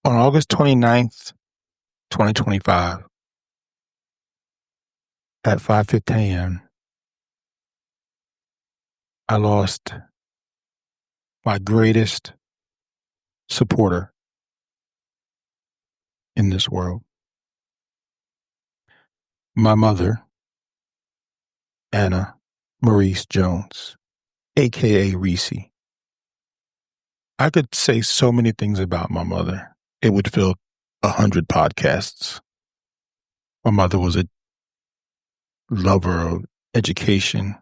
On August 29th, 2025, at 5:50 a.m., I lost my greatest supporter in this world. My mother, Anna Maurice Jones, aka Reese. I could say so many things about my mother. It would fill 100 podcasts. My mother was a lover of education.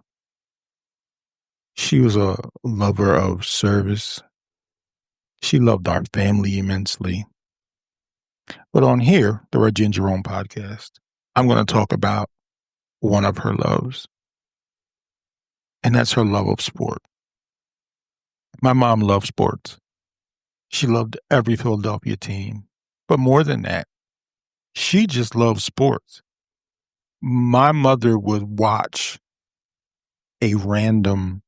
She was a lover of service. She loved our family immensely. But on here, the Reggie and Jerome podcast, I'm going to talk about one of her loves, and that's her love of sport. My mom loved sports. She loved every Philadelphia team. But more than that, she just loved sports. My mother would watch a random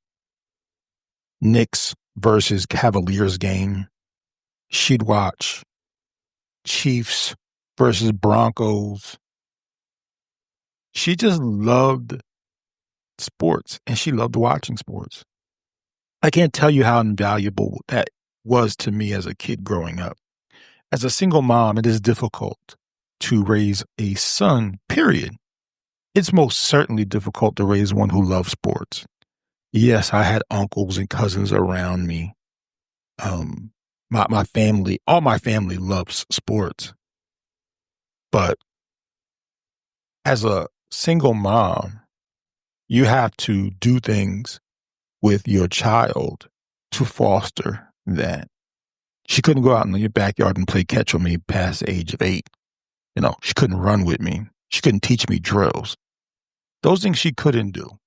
Knicks versus Cavaliers game. She'd watch Chiefs versus Broncos. She just loved sports, and she loved watching sports. I can't tell you how invaluable that was to me as a kid growing up. As a single mom, it is difficult to raise a son, period. It's most certainly difficult to raise one who loves sports. Yes, I had uncles and cousins around me. My family, all my family loves sports. But as a single mom, you have to do things with your child to foster that. She couldn't go out in the backyard and play catch with me past the age of 8. She couldn't run with me. She couldn't teach me drills. Those things she couldn't do.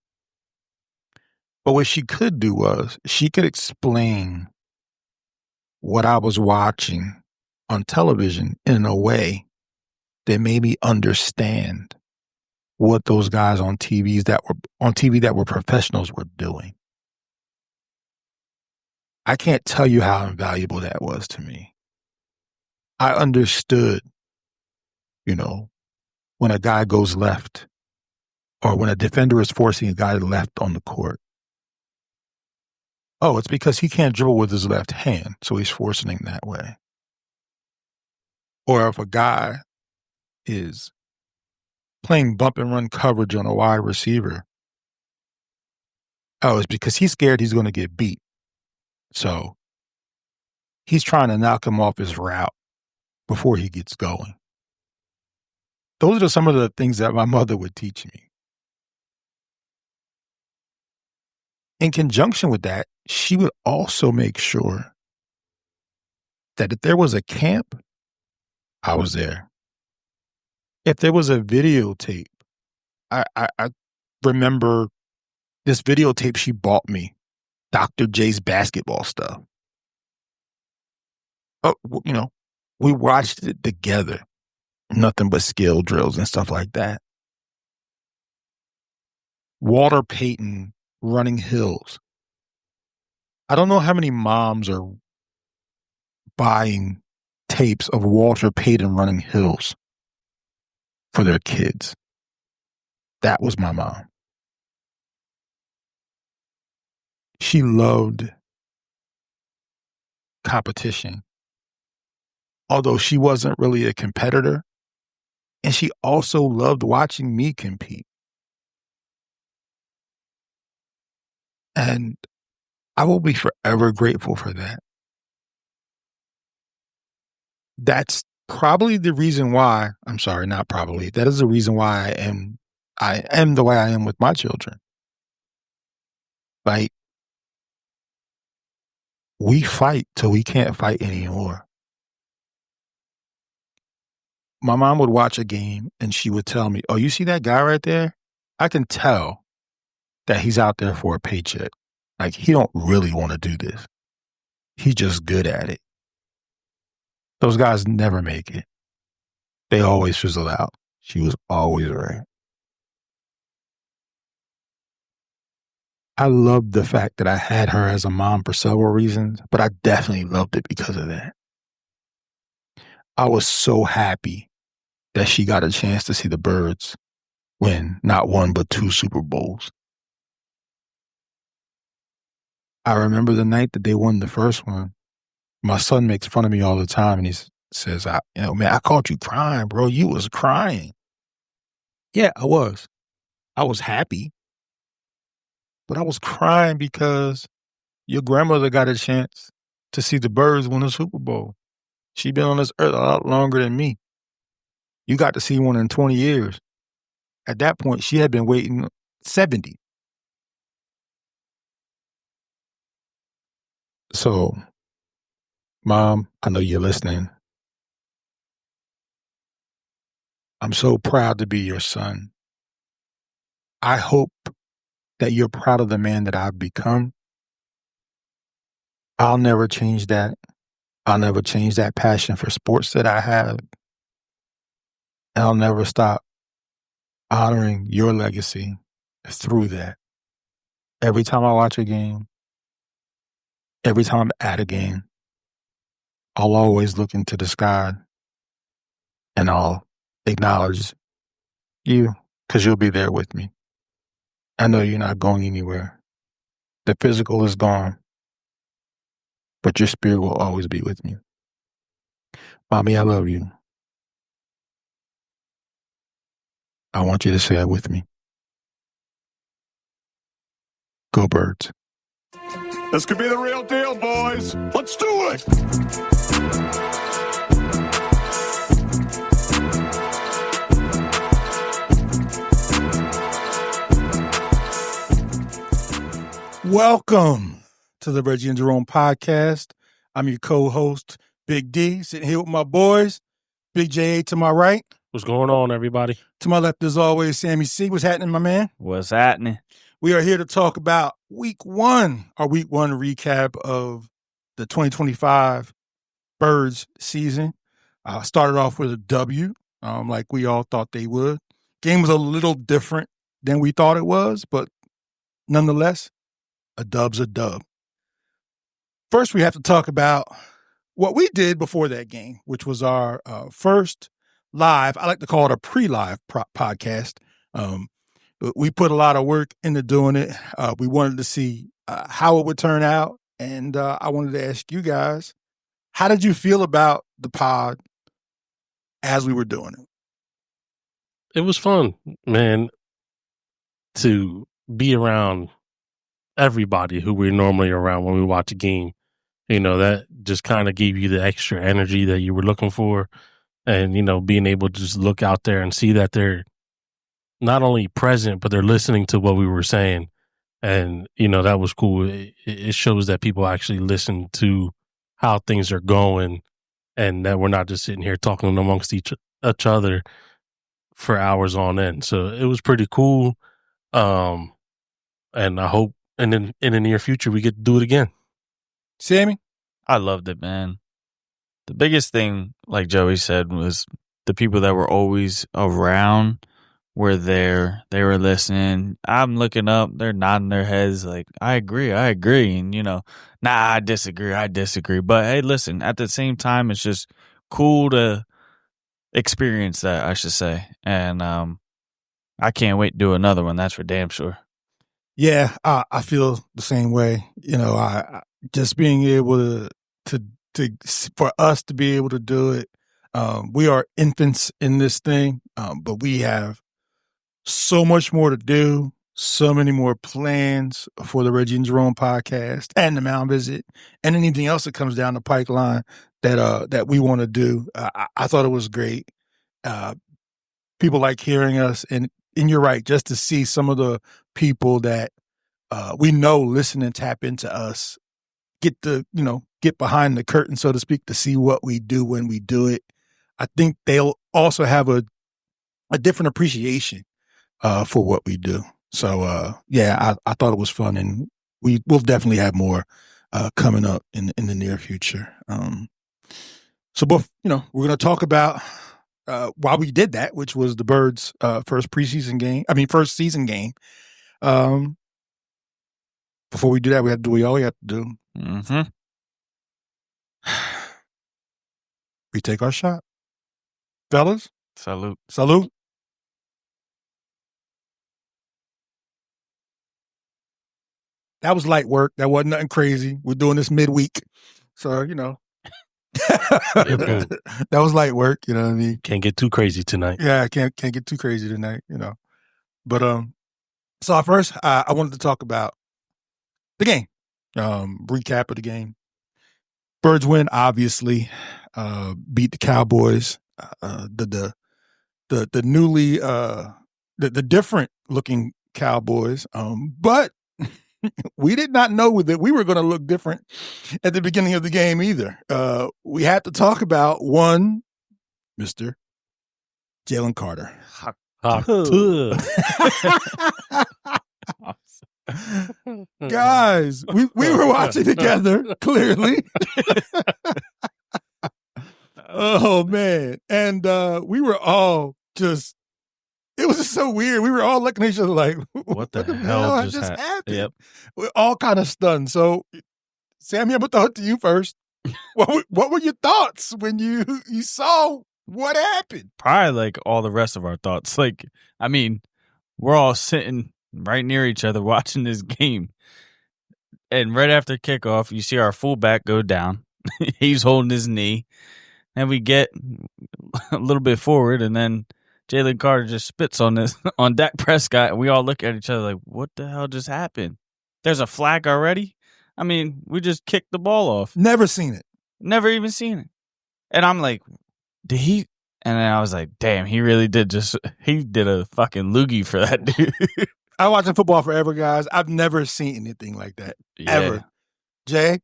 But what she could do was she could explain what I was watching on television in a way that made me understand what those guys on TV that were professionals were doing. I can't tell you how invaluable that was to me. I understood, when a guy goes left or when a defender is forcing a guy left on the court. Oh, it's because he can't dribble with his left hand, so he's forcing him that way. Or if a guy is playing bump and run coverage on a wide receiver, oh, it's because he's scared he's going to get beat. So he's trying to knock him off his route before he gets going. Those are some of the things that my mother would teach me. In conjunction with that, she would also make sure that if there was a camp, I was there. If there was a videotape, I remember this videotape she bought me, Dr. J's basketball stuff. Oh, we watched it together. Nothing but skill drills and stuff like that. Walter Payton running hills. I don't know how many moms are buying tapes of Walter Payton running hills for their kids. That was my mom. She loved competition, although she wasn't really a competitor. And she also loved watching me compete. And I will be forever grateful for that. That's probably the reason why, that is the reason why I am the way I am with my children. Like, we fight till we can't fight anymore. My mom would watch a game and she would tell me, oh, you see that guy right there? I can tell that he's out there for a paycheck. Like, he don't really want to do this. He's just good at it. Those guys never make it. They always fizzle out. She was always right. I loved the fact that I had her as a mom for several reasons, but I definitely loved it because of that. I was so happy that she got a chance to see the Birds win not one but 2 Super Bowls. I remember the night that they won the first one. My son makes fun of me all the time, and he says, man, I caught you crying, bro. You was crying. Yeah, I was. I was happy, but I was crying because your grandmother got a chance to see the Birds win a Super Bowl. She's been on this earth a lot longer than me. You got to see one in 20 years. At that point, she had been waiting 70. So, Mom, I know you're listening. I'm so proud to be your son. I hope that you're proud of the man that I've become. I'll never change that. I'll never change that passion for sports that I have. And I'll never stop honoring your legacy through that. Every time I watch a game, every time I'm at a game, I'll always look into the sky and I'll acknowledge you because you'll be there with me. I know you're not going anywhere. The physical is gone, but your spirit will always be with me. Mommy, I love you. I want you to say it with me. Go Birds. This could be the real deal, boys. Let's do it. Welcome to the Reggie and Jerome podcast. I'm your co-host, Big D, sitting here with my boys, Big J.A. to my right. What's going on, everybody? To my left, as always, Sammy C. What's happening, my man? What's happening? We are here to talk about week one, our week one recap of the 2025 Birds season. Started off with a W, like we all thought they would. Game was a little different than we thought it was, but nonetheless, a dub's a dub. First, we have to talk about what we did before that game, which was our first live, I like to call it a pre-live podcast. But we put a lot of work into doing it. We wanted to see how it would turn out. And I wanted to ask you guys, how did you feel about the pod as we were doing it? It was fun, man, to be around everybody who we're normally around when we watch a game. You know, that just kind of gave you the extra energy that you were looking for. And, you know, being able to just look out there and see that they're not only present, but they're listening to what we were saying. And, you know, that was cool. It shows that people actually listen to how things are going and that we're not just sitting here talking amongst each other for hours on end. So it was pretty cool. And I hope in the near future we get to do it again. Sammy? I loved it, man. The biggest thing, like Joey said, was the people that were always around were there. They were listening. I'm looking up. They're nodding their heads like, I agree. And, you know, I disagree. But, hey, listen, at the same time, it's just cool to experience that, I should say. And I can't wait to do another one. That's for damn sure. Yeah, I feel the same way. You know, I just being able to for us to be able to do it. We are infants in this thing, but we have so much more to do, so many more plans for the Reggie and Jerome podcast and the Mound Visit and anything else that comes down the pipeline that we want to do. I thought it was great. People like hearing us, and you're right, just to see some of the people that we know listen and tap into us, get behind the curtain, so to speak, to see what we do when we do it. I think they'll also have a different appreciation for what we do. So, yeah, I thought it was fun, and we'll definitely have more coming up in the near future. So, both, we're going to talk about why we did that, which was the Birds' first season game. Before we do that, we have to do what all we have to do. Mm-hmm. We take our shot. Fellas, Salute. salute. That was light work. That wasn't nothing crazy. We're doing this midweek. So, that was light work, you know what I mean? Can't get too crazy tonight. Yeah, I can't get too crazy tonight, But so first I wanted to talk about the game. Recap of the game. Birds win, obviously. Beat the Cowboys. The newly the different looking Cowboys. But we did not know that we were going to look different at the beginning of the game either. We had to talk about one, Mr. Jalen Carter. Guys, we were watching together, clearly. Oh, man. And we were all just, it was just so weird. We were all looking at each other like, what the hell just happened? Yep. We're all kind of stunned. So, Sammy, I'm going to throw it to you first. What were your thoughts when you saw what happened? Probably like all the rest of our thoughts. Like, I mean, we're all sitting right near each other watching this game. And right after kickoff, you see our fullback go down. He's holding his knee. And we get a little bit forward, and then Jalen Carter just spits on Dak Prescott, and we all look at each other like, what the hell just happened? There's a flag already? I mean, we just kicked the ball off. Never seen it. Never even seen it. And I'm like, did he? And then I was like, damn, he really did he did a fucking loogie for that dude. I watching football forever, guys. I've never seen anything like that, ever. Jay?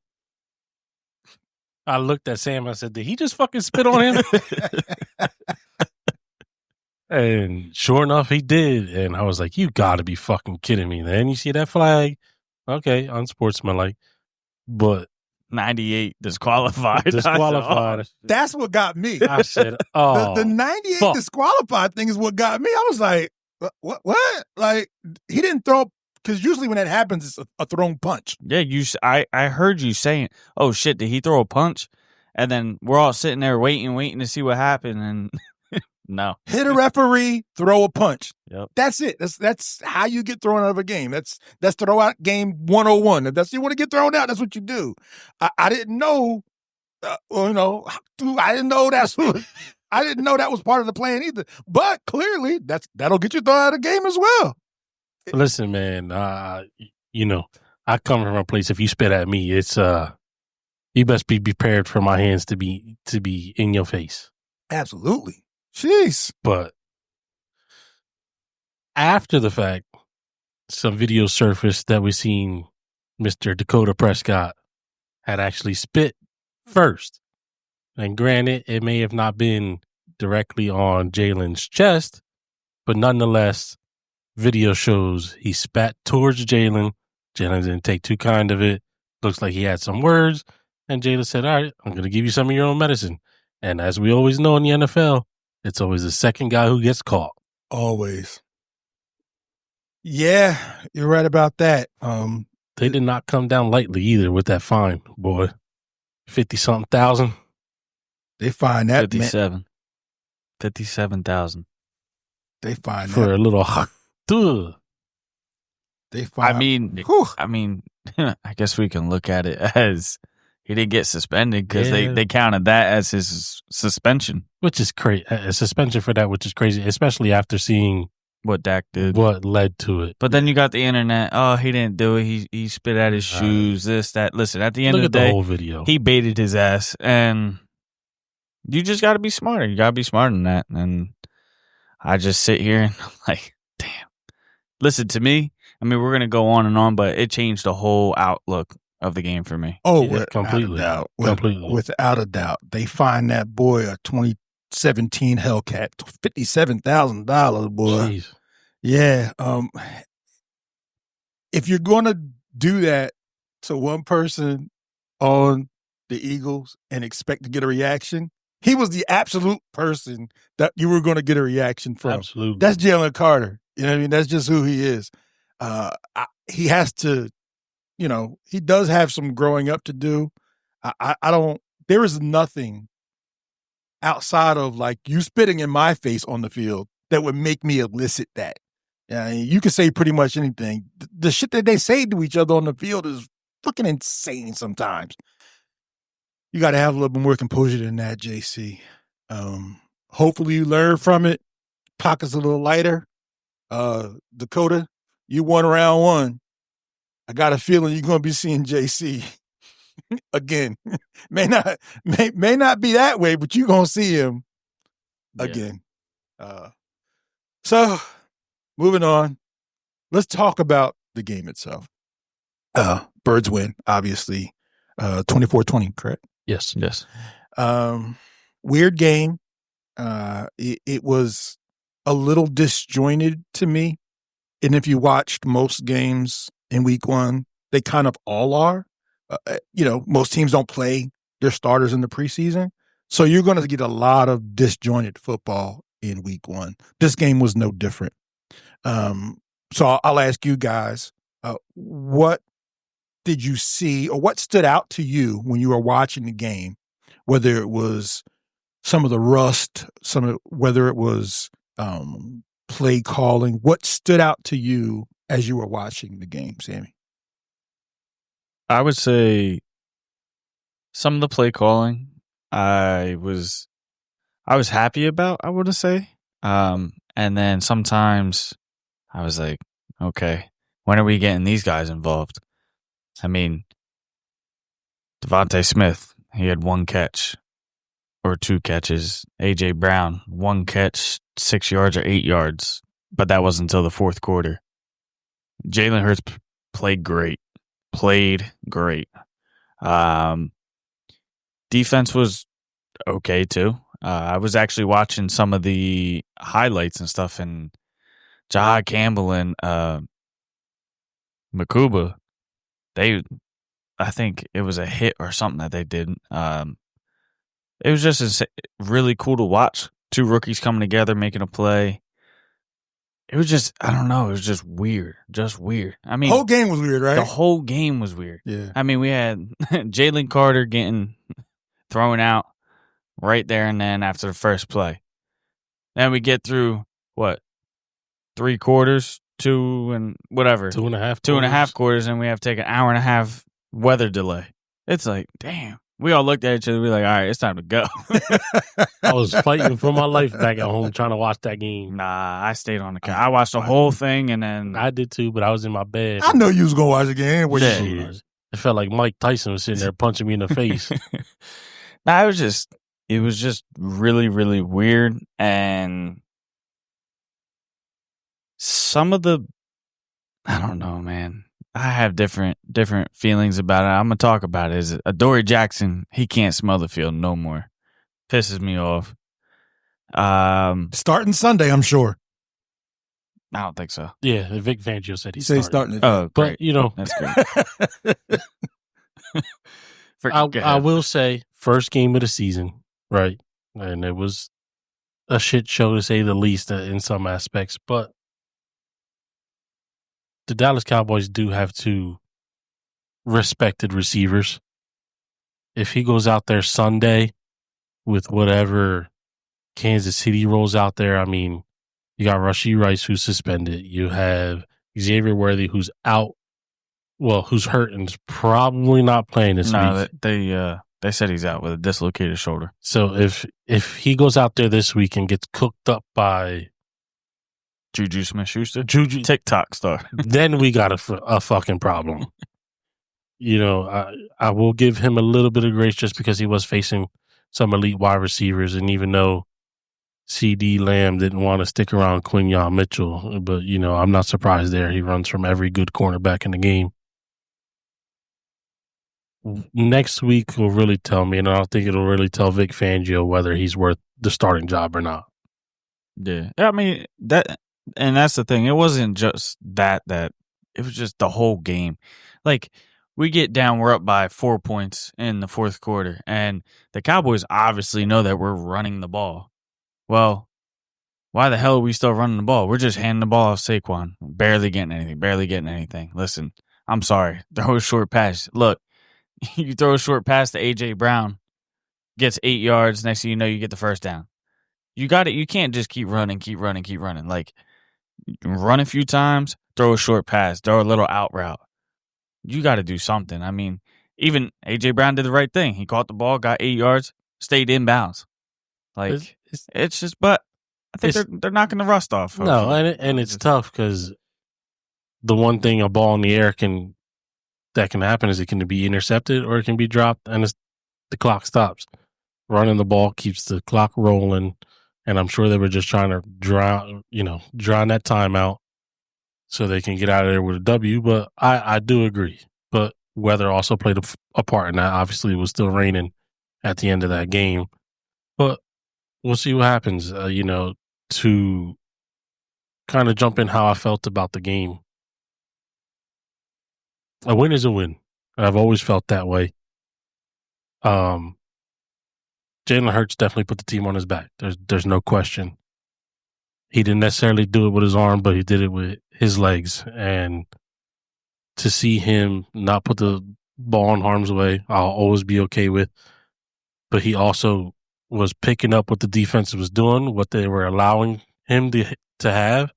I looked at Sam. I said, did he just fucking spit on him? And sure enough, he did. And I was like, you got to be fucking kidding me. Then you see that flag. Okay, unsportsmanlike. But 98 disqualified. Disqualified. That's what got me. I said, oh. The 98 disqualified thing is what got me. I was like, what? Like, he didn't throw, because usually when that happens, it's a thrown punch. Yeah, I heard you saying, oh shit, did he throw a punch? And then we're all sitting there waiting to see what happened, and no. Hit a referee, throw a punch. Yep. That's it. That's how you get thrown out of a game. That's throw out game 101. If that's you want to get thrown out, that's what you do. I didn't know, I didn't know I didn't know that was part of the plan either. But clearly, that'll get you thrown out of the game as well. Listen, man, I come from a place, if you spit at me, it's you best be prepared for my hands to be in your face. Absolutely. Jeez. But after the fact, some video surfaced that we seen Mr. Dakota Prescott had actually spit first. And granted, it may have not been directly on Jalen's chest, but nonetheless, video shows he spat towards Jalen. Jalen didn't take too kind of it. Looks like he had some words. And Jalen said, all right, I'm going to give you some of your own medicine. And as we always know in the NFL, it's always the second guy who gets caught. Always. Yeah, you're right about that. They did not come down lightly either with that fine, boy. 50-something thousand. They find that 57,000. They find for that. a little. They find. I mean, I guess we can look at it as he didn't get suspended because they counted that as his suspension, which is crazy. A suspension for that, which is crazy, especially after seeing what Dak did, what led to it. But then you got the internet. Oh, he didn't do it. He spit at his shoes. This, that. Listen, at the end of the day, whole video. He baited his ass, and you just got to be smarter. You got to be smarter than that. And I just sit here and I'm like, damn. Listen to me. I mean, we're gonna go on and on, but it changed the whole outlook of the game for me. Oh, yeah, completely. Without a doubt. They find that boy a 2017 Hellcat, $57,000, boy. Jeez. Yeah. If you're going to do that to one person on the Eagles and expect to get a reaction, he was the absolute person that you were going to get a reaction from. Absolutely. That's Jalen Carter. You know what I mean? That's just who he is. He has to, he does have some growing up to do. There is nothing outside of like you spitting in my face on the field that would make me elicit that. Yeah, you can say pretty much anything. The shit that they say to each other on the field is fucking insane sometimes. You got to have a little bit more composure than that, JC. Hopefully you learn from it. Pockets a little lighter. Dakota, you won round one. I got a feeling you're going to be seeing JC again. may not be that way, but you're going to see him again. So moving on, let's talk about the game itself. Birds win, obviously, 24-20, correct? Yes. Weird game. It was a little disjointed to me. And if you watched most games in week one, they kind of all are. Most teams don't play their starters in the preseason. So you're going to get a lot of disjointed football in week one. This game was no different. So I'll ask you guys, what did you see or what stood out to you when you were watching the game? Whether it was some of the rust, whether it was play calling, what stood out to you as you were watching the game, Sammy? I would say some of the play calling I was happy about, I want to say. And then sometimes I was like, okay, when are we getting these guys involved? I mean, Devontae Smith, he had 1 catch or 2 catches. A.J. Brown, 1 catch, 6 yards or 8 yards. But that wasn't until the fourth quarter. Jalen Hurts played great. Defense was okay, too. I was actually watching some of the highlights and stuff, and Jahad Campbell and Makuba, I think it was a hit or something that they did. It was just really cool to watch. 2 rookies coming together, making a play. It was just, I don't know, it was just weird. I mean, the whole game was weird, right? The whole game was weird. Yeah. I mean, we had Jalen Carter getting thrown out right there and then after the first play. Then we get through, 3 quarters, 2 and whatever. 2.5 quarters, and we have to take an hour and a half weather delay. It's like, damn. We all looked at each other. We were like, all right, it's time to go. I was fighting for my life back at home trying to watch that game. Nah, I stayed on the couch. I watched the whole thing, and then I did too, but I was in my bed. I know you was going to watch the game. It felt like Mike Tyson was sitting there punching me in the face. Nah, it was just really, really weird. And some of I don't know, man. I have different feelings about it. I'm going to talk about it. Is Adoree Jackson, he can't smell the field no more. Pisses me off. Starting Sunday, I'm sure. I don't think so. Yeah, Vic Fangio said he's starting. Oh, great. But, that's great. I will say, first game of the season, right? And it was a shit show to say the least in some aspects, but the Dallas Cowboys do have 2 respected receivers. If he goes out there Sunday with whatever Kansas City rolls out there, I mean, you got Rashee Rice who's suspended. You have Xavier Worthy who's out. Well, who's hurt and is probably not playing this week. They said he's out with a dislocated shoulder. So if he goes out there this week and gets cooked up by Juju Smith-Schuster, TikTok star, then we got a fucking problem. I will give him a little bit of grace just because he was facing some elite wide receivers, and even though CD Lamb didn't want to stick around Quinyon Mitchell, but I'm not surprised there. He runs from every good cornerback in the game. Next week will really tell me, and I don't think it'll really tell Vic Fangio whether he's worth the starting job or not. Yeah, I mean that's the thing. It wasn't just that it was just the whole game. Like, we get down, we're up by 4 points in the fourth quarter, and the Cowboys obviously know that we're running the ball. Well, why the hell are we still running the ball? We're just handing the ball off Saquon, barely getting anything. Listen, I'm sorry, throw a short pass. Look, you throw a short pass to A.J. Brown, gets 8 yards. Next thing you know, you get the first down. You got it. You can't just keep running. Like, run a few times, throw a short pass, throw a little out route. You got to do something. I mean, even A.J. Brown did the right thing. He caught the ball, got 8 yards, stayed inbounds. Like, it's just, but I think they're knocking the rust off. Hopefully. No, and it's tough because the one thing a ball in the air that can happen is it can be intercepted or it can be dropped, and the clock stops. Running the ball keeps the clock rolling, and I'm sure they were just trying to drown that time out so they can get out of there with a W. But I do agree. But weather also played a part in that. Obviously, it was still raining at the end of that game. But we'll see what happens, to kind of jump in how I felt about the game. A win is a win. I've always felt that way. Jalen Hurts definitely put the team on his back. There's no question. He didn't necessarily do it with his arm, but he did it with his legs. And to see him not put the ball in harm's way, I'll always be okay with. But he also was picking up what the defense was doing, what they were allowing him to have.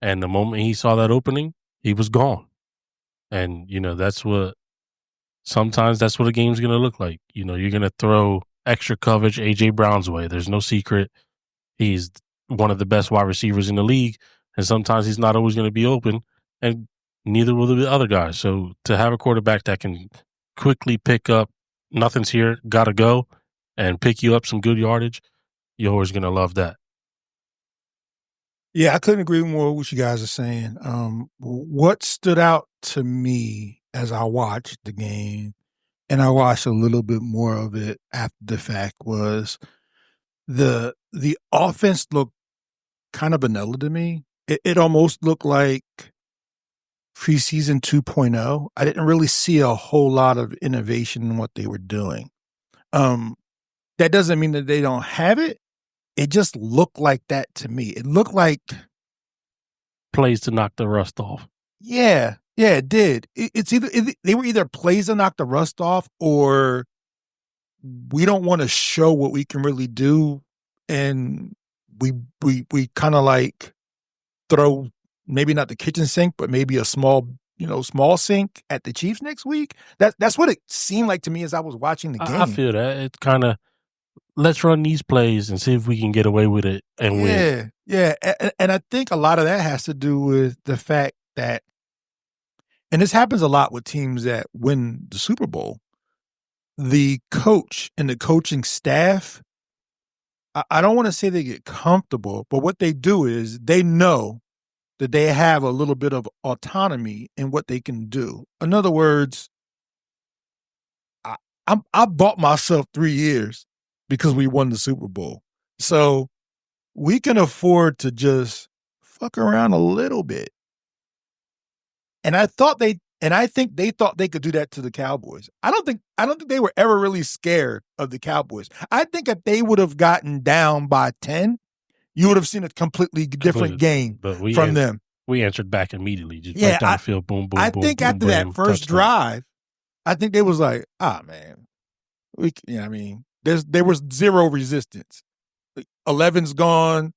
And the moment he saw that opening, he was gone. And, sometimes that's what a game's going to look like. You're going to throw extra coverage A.J. Brown's way. There's no secret. He's one of the best wide receivers in the league. And sometimes he's not always going to be open. And neither will the other guys. So to have a quarterback that can quickly pick up, nothing's here, got to go, and pick you up some good yardage, you're always going to love that. Yeah, I couldn't agree more with what you guys are saying. What stood out to me as I watched the game, and I watched a little bit more of it after the fact, was the offense looked kind of vanilla to me. It almost looked like preseason 2.0. I didn't really see a whole lot of innovation in what they were doing. That doesn't mean that they don't have it. It just looked like that to me. It looked like plays to knock the rust off. Yeah, it did. It's either they were either plays to knock the rust off, or we don't want to show what we can really do, and we kind of like throw maybe not the kitchen sink, but maybe a small sink at the Chiefs next week. That's what it seemed like to me as I was watching the game. I feel that it's kind of, let's run these plays and see if we can get away with it and win. Yeah. And I think a lot of that has to do with the fact that, and this happens a lot with teams that win the Super Bowl, the coach and the coaching staff, I don't want to say they get comfortable, but what they do is they know that they have a little bit of autonomy in what they can do. In other words, I bought myself 3 years because we won the Super Bowl. So we can afford to just fuck around a little bit. And I think they thought they could do that to the Cowboys. I don't think they were ever really scared of the Cowboys. I think if they would have gotten down by 10, you would have seen a completely different game from them. We answered back immediately. Just right down the field, boom, boom, I boom. think boom, after boom, that first drive, I think they was like, man, there was zero resistance. 11's gone.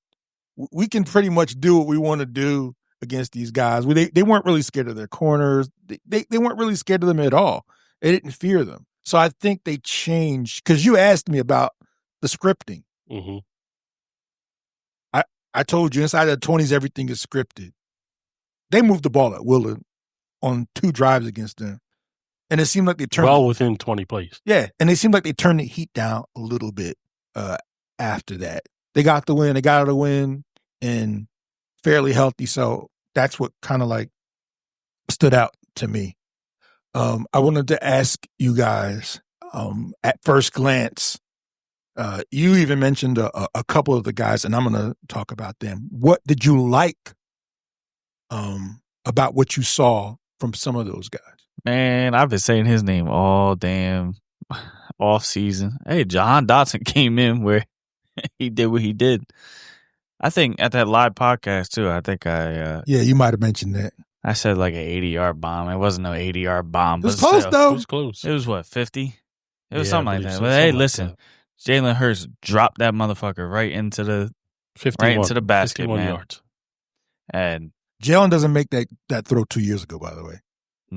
We can pretty much do what we want to do against these guys. They weren't really scared of their corners. They weren't really scared of them at all. They didn't fear them. So I think they changed, because you asked me about the scripting. Mm-hmm. I told you inside of the 20s, everything is scripted. They moved the ball at will on 2 drives against them. And it seemed like they turned within 20 plays. Yeah. And it seemed like they turned the heat down a little bit after that. They got the win. They got the win and fairly healthy. So that's what kind of like stood out to me. I wanted to ask you guys, at first glance, you even mentioned a couple of the guys, and I'm going to talk about them. What did you like about what you saw from some of those guys? Man, I've been saying his name all damn off season. Hey, Jahan Dotson came in where he did what he did. I think at that live podcast too. I think you might have mentioned that. I said like an 80-yard bomb. It wasn't no 80-yard bomb. It was close though. It was close. It was what, 50? It was something like that. But hey, listen, Jalen Hurts dropped that motherfucker right into the 51, basket, 51 man. yards. And Jalen doesn't make that throw 2 years ago, by the way.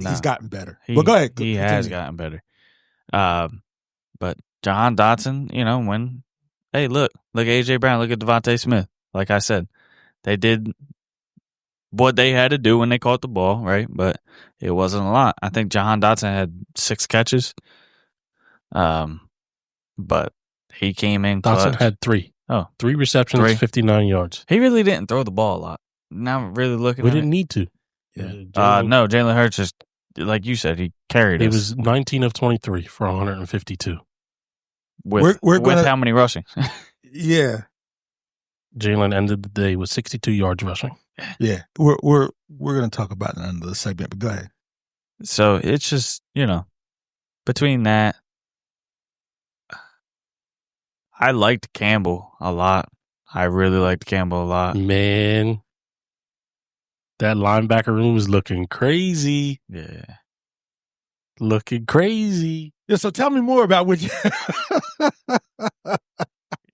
no, He's gotten better. He, But go ahead. He has gotten better. But Jahan Dotson, look at A.J. Brown, look at Devontae Smith. Like I said, they did what they had to do when they caught the ball, right? But it wasn't a lot. I think Jahan Dotson had 6 catches. But he came in clutch. Dotson had 3. Oh, 3 receptions, 59 yards. He really didn't throw the ball a lot. Now really looking we at didn't need to. Yeah. No, Jalen Hurts just, like you said, he carried us. He was 19 of 23 for 152. With how many rushing? Yeah. Jalen ended the day with 62 yards rushing. Yeah. We're going to talk about that in the segment, but go ahead. So it's just, between that, I liked Campbell a lot. I really liked Campbell a lot. Man, that linebacker room was looking crazy. Yeah. Looking crazy. Yeah, so tell me more about what you...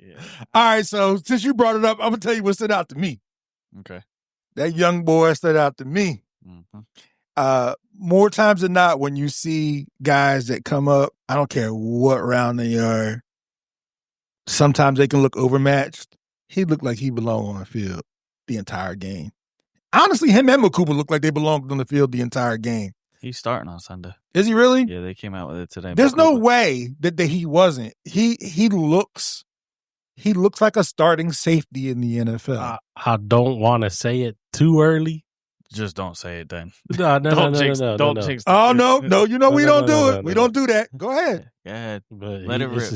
Yeah. All right, so since you brought it up, I'm going to tell you what stood out to me. Okay. That young boy stood out to me. Mm-hmm. More times than not, when you see guys that come up, I don't care what round they are, sometimes they can look overmatched. He looked like he belonged on the field the entire game. Honestly, him and Makuba looked like they belonged on the field the entire game. He's starting on Sunday. Is he really? Yeah, they came out with it today. There's no way that he wasn't. He looks like a starting safety in the NFL. I don't want to say it too early. Just don't say it then. No. Don't jinx it. Oh, no, we don't do it. We don't do that. Go ahead. Go ahead. But Let it rip.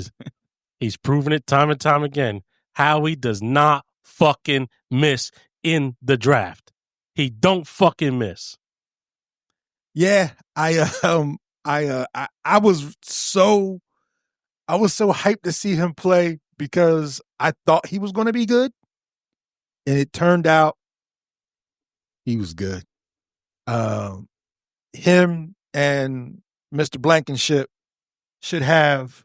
He's proven it time and time again. Howie does not fucking miss in the draft. He don't fucking miss. Yeah, I was so hyped to see him play because I thought he was going to be good, and it turned out he was good. Him and Mr. Blankenship should have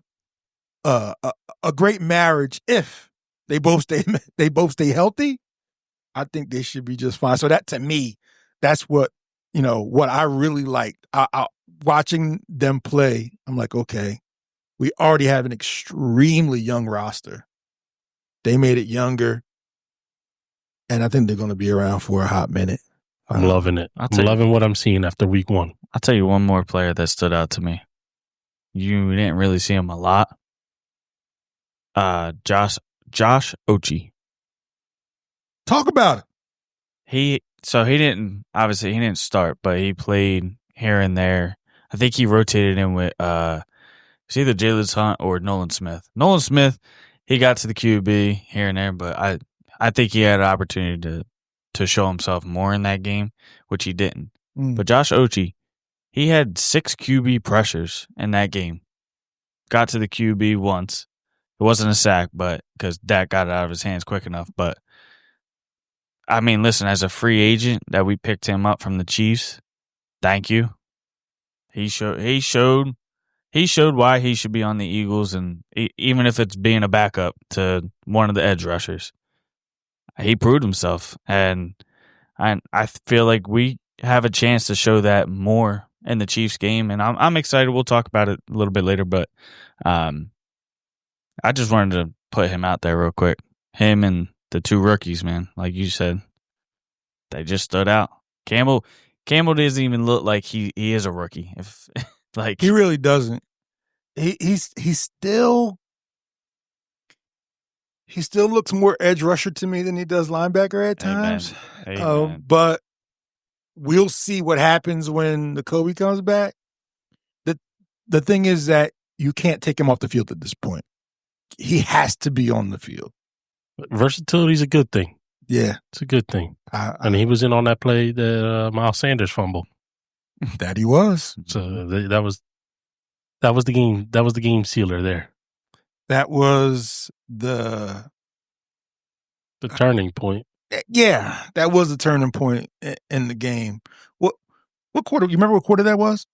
a great marriage if they both stay healthy. I think they should be just fine. So that, to me, that's what I really liked. Watching them play, I'm like, okay, we already have an extremely young roster. They made it younger, and I think they're going to be around for a hot minute. I'm loving it. I'm loving what I'm seeing after week 1. I'll tell you one more player that stood out to me. You didn't really see him a lot. Josh Ochi. Talk about it. He didn't start, but he played here and there. I think he rotated in with it's either Jalen Hunt or Nolan Smith. Nolan Smith, he got to the QB here and there, but I think he had an opportunity to show himself more in that game, which he didn't. But Josh Ochi, he had 6 QB pressures in that game. Got to the QB once. It wasn't a sack, but because Dak got it out of his hands quick enough. But I mean, listen, as a free agent that we picked him up from the Chiefs, thank you. He showed why he should be on the Eagles, and even if it's being a backup to one of the edge rushers, he proved himself, and I feel like we have a chance to show that more in the Chiefs game, and I'm excited. We'll talk about it a little bit later, but I just wanted to put him out there real quick. Him and the 2 rookies, man, like you said, they just stood out. Campbell doesn't even look like he is a rookie. If like he really doesn't. He still looks more edge rusher to me than he does linebacker at times. Amen. But we'll see what happens when the Kobe comes back. The thing is that you can't take him off the field at this point. He has to be on the field. Versatility is a good thing. Yeah, it's a good thing. And he was in on that play, the Miles Sanders fumble. That he was. So that was the game. That was the game sealer there. That was the turning point. Yeah, that was the turning point in the game. What quarter? You remember what quarter that was?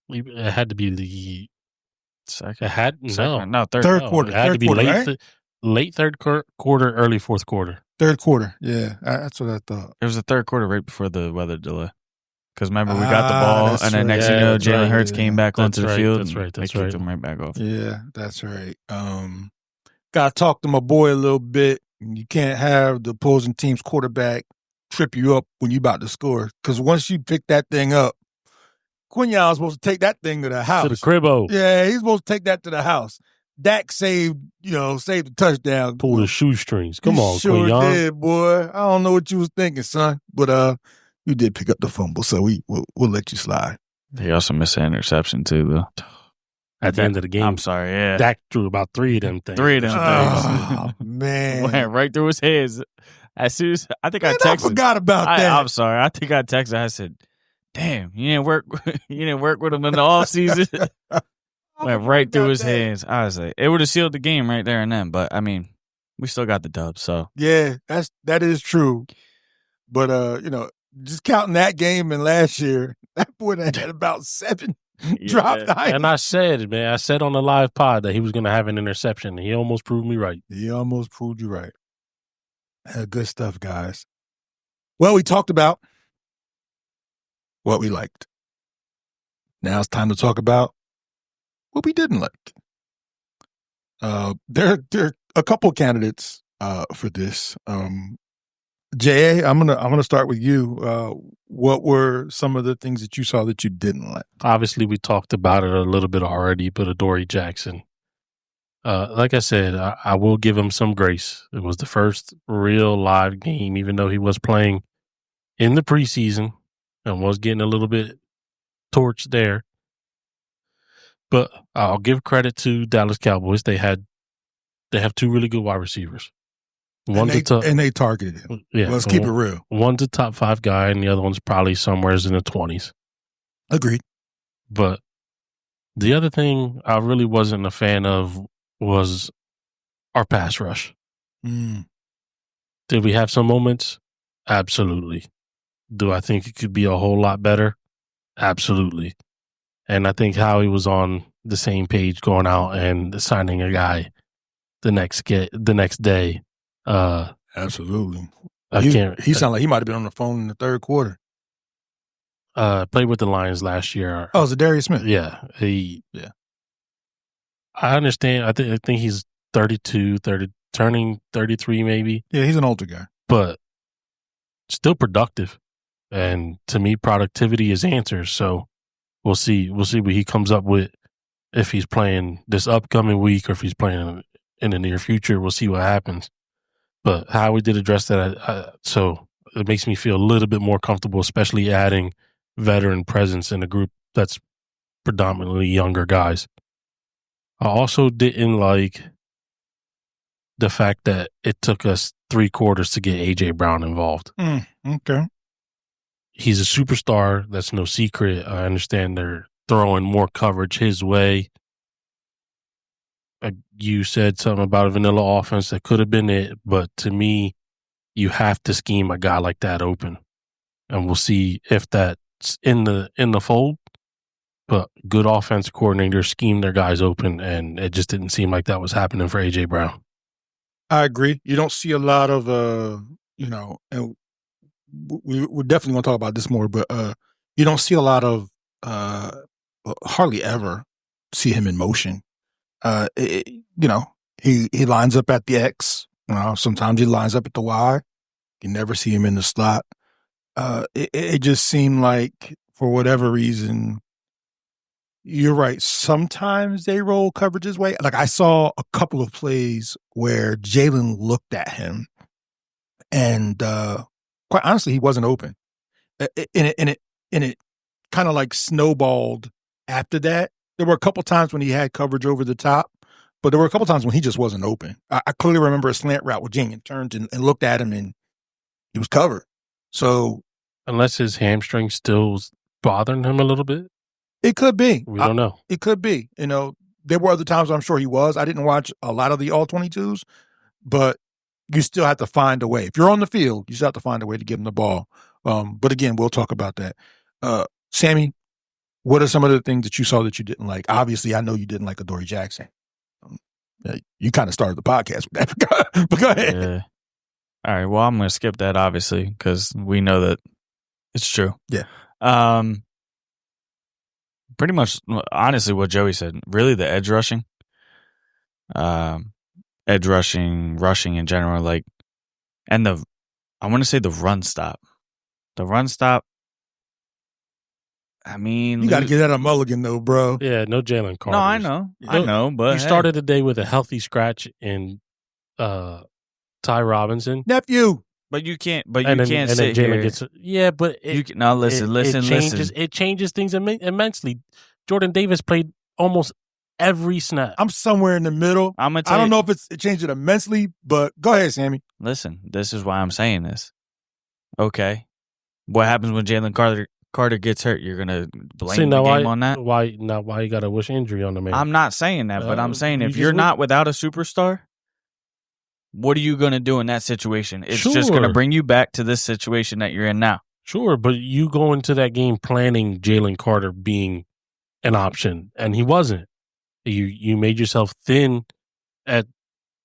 It had to be the Second. It had No, third. Third no, quarter. It had to Third be quarter, late, right? late third quarter, early fourth quarter. Third quarter. Yeah, that's what I thought. It was the third quarter right before the weather delay. Because remember, we got the ball, That's and then right. next thing you know, that's Jalen right. Hurts came back onto the right, field. that's and right, that's they kicked right. him right back off. Yeah, that's right. Got to talk to my boy a little bit. You can't have the opposing team's quarterback trip you up when you about to score. Because once you pick that thing up, Quinyon's supposed to take that thing to the house. To the cribbo. Yeah, he's supposed to take that to the house. Dak saved the touchdown. Pull the shoestrings. Come You on, sure Quinyon. did, boy. I don't know what you was thinking, son. But you did pick up the fumble, so we'll let you slide. He also missed an interception, too, though. At the end of the game. I'm sorry, yeah. Dak threw about 3 of them things. 3 of them things. Oh, man. Went right through his hands. As soon as I think Man, I texted. I forgot about that. I'm sorry. I think I texted. I said, "Damn, you didn't work. You didn't work with him in the off season." Went right through his hands. I was like, it would have sealed the game right there and then. But I mean, we still got the dub. So yeah, that is true. But just counting that game and last year, that boy had about 7 dropped. And I said on the live pod that he was going to have an interception. He almost proved me right. He almost proved you right. Good stuff, guys. Well, we talked about what we liked. Now it's time to talk about what we didn't like. There are a couple candidates for this. J.A., I'm gonna start with you. What were some of the things that you saw that you didn't like? Obviously, we talked about it a little bit already, but Adoree Jackson. Like I said, I will give him some grace. It was the first real live game, even though he was playing in the preseason and was getting a little bit torched there. But I'll give credit to Dallas Cowboys. They have 2 really good wide receivers. And they targeted him. Yeah, let's keep it real. One's a top 5 guy, and the other one's probably somewhere in the 20s. Agreed. But the other thing I really wasn't a fan of was our pass rush. Did we have some moments? Absolutely. Do I think it could be a whole lot better? Absolutely. And I think Howie was on the same page going out and signing a guy the next day. Absolutely. He sounded like he might have been on the phone in the third quarter. Played with the Lions last year. Oh, Zadarius Smith. Yeah. I understand. I think he's 32, turning 33 maybe. Yeah, he's an older guy. But still productive. And to me, productivity is answers. So we'll see what he comes up with if he's playing this upcoming week or if he's playing in the near future. We'll see what happens. But how we did address that, so it makes me feel a little bit more comfortable, especially adding veteran presence in a group that's predominantly younger guys. I also didn't like the fact that it took us 3 quarters to get A.J. Brown involved. Okay. He's a superstar. That's no secret. I understand they're throwing more coverage his way. You said something about a vanilla offense. That could have been it. But to me, you have to scheme a guy like that open. And we'll see if that's in the fold. But good offense coordinators scheme their guys open, and it just didn't seem like that was happening for A.J. Brown. I agree. You don't see a lot of, and we're definitely going to talk about this more, but you don't see a lot of, hardly ever see him in motion. He lines up at the X. Sometimes he lines up at the Y. You never see him in the slot. It just seemed like, for whatever reason, you're right. Sometimes they roll coverage his way. Like I saw a couple of plays where Jalen looked at him, and quite honestly, he wasn't open. And it kind of like snowballed after that. There were a couple times when he had coverage over the top, but there were a couple times when he just wasn't open. I clearly remember a slant route with Jalen turned and looked at him, and he was covered. So unless his hamstring still was bothering him a little bit. It could be. We don't know. It could be. There were other times I'm sure he was. I didn't watch a lot of the All-22s, but you still have to find a way. If you're on the field, you still have to find a way to give him the ball. But again, we'll talk about that. Sammy, What are some of the things that you saw that you didn't like? Obviously, I know you didn't like Adoree Jackson. You kind of started the podcast with that, but go ahead. Yeah. All right. Well, I'm going to skip that, obviously, because we know that it's true. Yeah. Pretty much, honestly, what Joey said. Really, the edge rushing. Rushing in general, like, and I want to say the run stop. The run stop. I mean, You got to get that a mulligan, though, bro. Yeah, no Jalen Carter. No, I know, but you started the day with a healthy scratch in Ty Robinson, nephew. But you can't. and Sit then Jalen here. gets. Yeah, but Listen. It changes things immensely. Jordan Davis played almost every snap. I'm somewhere in the middle. I don't know if it changed it immensely, but go ahead, Sammy. Listen, this is why I'm saying this. Okay, what happens when Jalen Carter gets hurt? You're gonna blame the game on that? Why you got to wish injury on the man? I'm not saying that, but I'm saying if you're not without a superstar, what are you going to do in that situation? It's just going to bring you back to this situation that you're in now. Sure, but you go into that game planning Jalen Carter being an option, and he wasn't. You made yourself thin at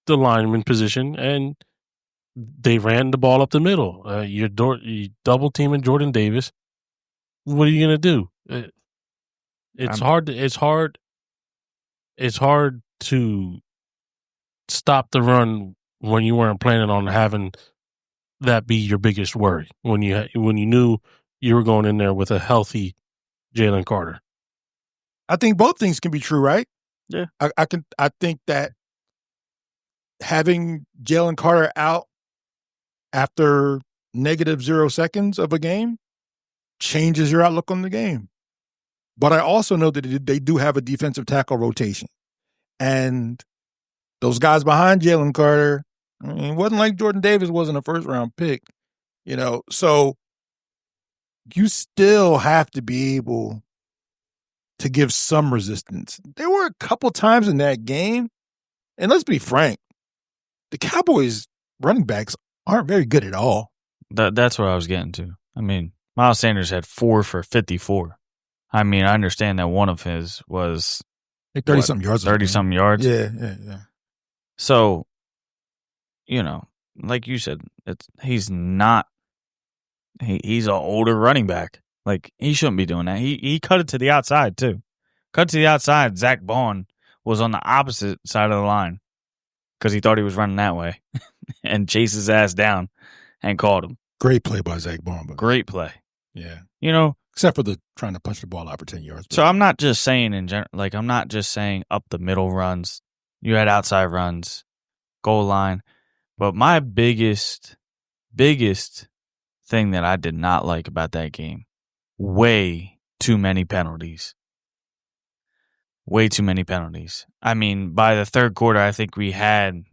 the lineman position, and they ran the ball up the middle. You double teaming Jordan Davis. What are you going to do? It's hard to stop the run when you weren't planning on having that be your biggest worry. When you knew you were going in there with a healthy Jalen Carter. I think both things can be true, right? Yeah. I think that having Jalen Carter out after negative 0 seconds of a game changes your outlook on the game. But I also know that they do have a defensive tackle rotation. And those guys behind Jalen Carter, I mean, it wasn't like Jordan Davis wasn't a first-round pick, So you still have to be able to give some resistance. There were a couple times in that game, and let's be frank, the Cowboys running backs aren't very good at all. That's what I was getting to. I mean, Miles Sanders had 4 for 54. I mean, I understand that one of his was like 30-something yards. 30-something yards. Yeah. So, like you said, he's not. He's an older running back. Like, he shouldn't be doing that. He cut it to the outside too. Cut to the outside. Zach Bond was on the opposite side of the line because he thought he was running that way, and chased his ass down and called him. Great play by Zach Bond. Great play. Yeah. Except for the trying to punch the ball out for 10 yards. So I'm not just saying in general, like, I'm not just saying up the middle runs. You had outside runs, goal line. But my biggest thing that I did not like about that game, way too many penalties. Way too many penalties. I mean, by the third quarter, I think we had,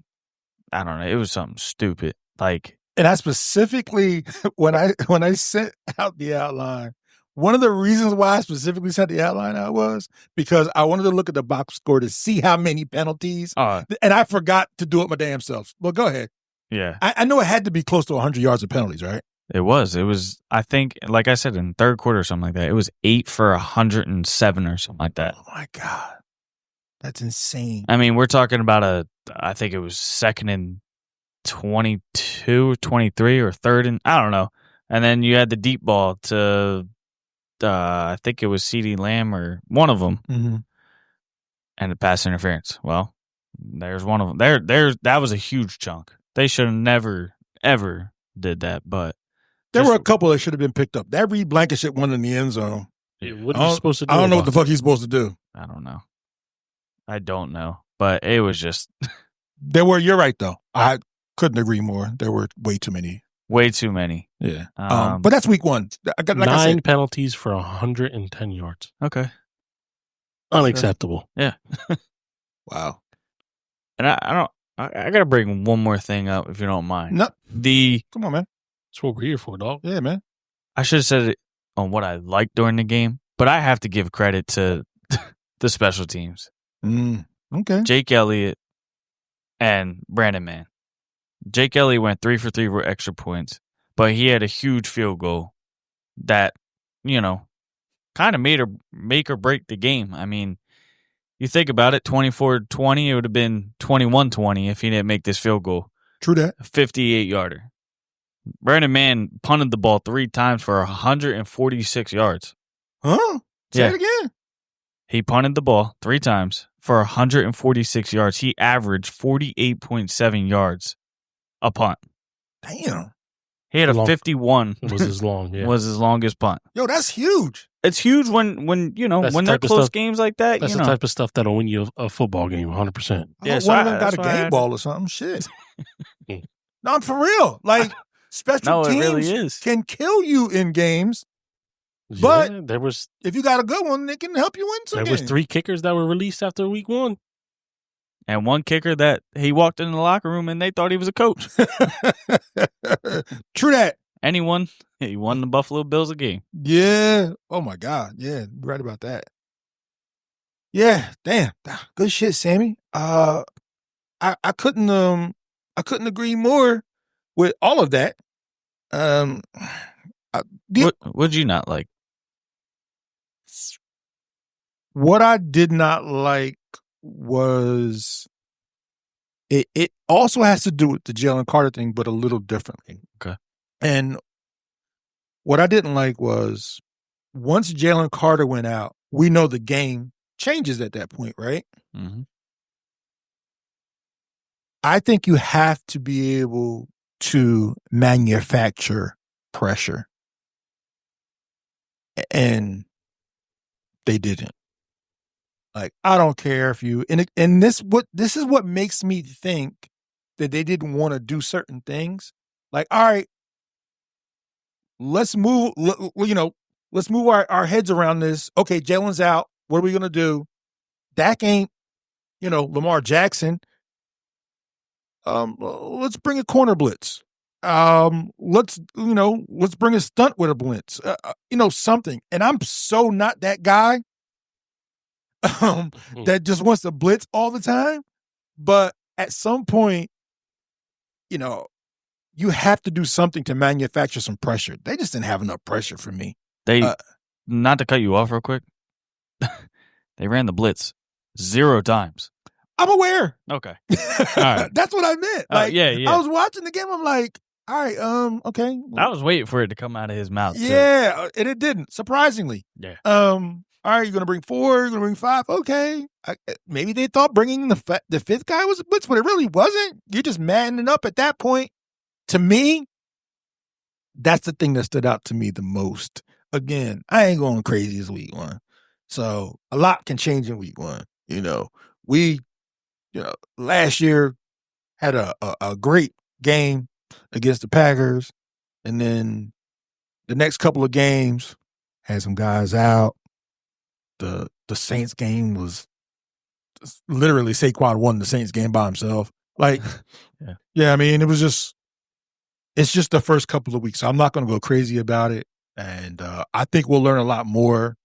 I don't know, it was something stupid. Like, and I specifically, when I sent out the outline, one of the reasons why I specifically sent the outline out was because I wanted to look at the box score to see how many penalties, and I forgot to do it my damn self. Well, go ahead. Yeah. I know it had to be close to 100 yards of penalties, right? It was, I think, like I said, in third quarter or something like that, it was 8 for 107 or something like that. Oh, my God. That's insane. I mean, we're talking about I think it was second and 22, 23, or third and, I don't know. And then you had the deep ball to, I think it was CeeDee Lamb or one of them, and the pass interference. Well, there's one of them. That was a huge chunk. They should have never, ever did that, but there were a couple that should have been picked up. That Reed Blankenship one in the end zone. Yeah, what are you supposed to do? I don't know what the fuck he's supposed to do. I don't know. But it was just. You're right, though. I couldn't agree more. There were way too many. Way too many. Yeah. But that's week one. Like 9 penalties for 110 yards. Okay. Unacceptable. Yeah. Wow. And I got to bring one more thing up, if you don't mind. No. Come on, man. That's what we're here for, dog. Yeah, man. I should have said it on what I liked during the game, but I have to give credit to the special teams. Okay. Jake Elliott and Brandon Mann. Jake Elliott went 3 for 3 for extra points, but he had a huge field goal that, kind of make or break the game. I mean, you think about it, 24-20, it would have been 21-20 if he didn't make this field goal. True that. A 58-yarder. Brandon Mann punted the ball 3 times for 146 yards. Huh? Say it again. He punted the ball 3 times for 146 yards. He averaged 48.7 yards a punt. Damn. He had a 51. Was his long, yeah. Was his longest punt. Yo, that's huge. It's huge when they're close games like that. That's the type of stuff that'll win you a football game, 100%. Yeah, one of them got a game ball or something. Shit. No, I'm for real. Like, special teams really can kill you in games. But yeah, if you got a good one, it can help you win some games. There was 3 kickers that were released after week 1. And one kicker that he walked in the locker room and they thought he was a coach. True that. And he won the Buffalo Bills a game. Yeah. Oh my God. Yeah, right about that. Yeah, damn. Good shit, Sammy. I couldn't agree more with all of that. What'd you not like? What I did not like was it also has to do with the Jalen Carter thing, but a little differently. Okay. And what I didn't like was once Jalen Carter went out, we know the game changes at that point, right? Mm-hmm. I think you have to be able to manufacture pressure. And they didn't. Like, I don't care if you and this is what makes me think that they didn't want to do certain things. Like, all right, let's move our heads around this. Okay, Jalen's out. What are we gonna do? Dak ain't, Lamar Jackson. Let's bring a corner blitz. Let's bring a stunt with a blitz. Something. And I'm so not that guy. That just wants to blitz all the time. But at some point, you have to do something to manufacture some pressure. They just didn't have enough pressure for me. Not to cut you off real quick, they ran the blitz 0 times. I'm aware. Okay. All right. That's what I meant. Yeah. I was watching the game. I'm like, all right, okay. I was waiting for it to come out of his mouth. Yeah, and it didn't, surprisingly. Yeah. All right, you're going to bring 4, you're going to bring 5. Okay. Maybe they thought bringing the 5th guy was a blitz, but it really wasn't. You're just maddening up at that point. To me, that's the thing that stood out to me the most. Again, I ain't going crazy as week 1. So a lot can change in week 1. We, last year had a great game against the Packers. And then the next couple of games had some guys out. The Saints game was literally Saquon won the Saints game by himself. Like, yeah, I mean, it's just the first couple of weeks. So I'm not going to go crazy about it. And I think we'll learn a lot more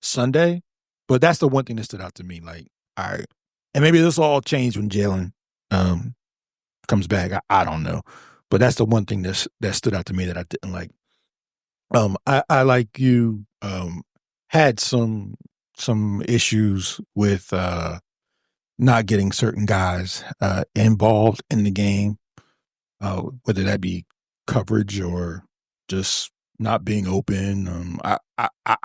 Sunday. But that's the one thing that stood out to me. Like, all right. And maybe this will all change when Jalen comes back. I don't know. But that's the one thing that stood out to me that I didn't like. I like you had some issues with not getting certain guys involved in the game, whether that be coverage or just not being open. I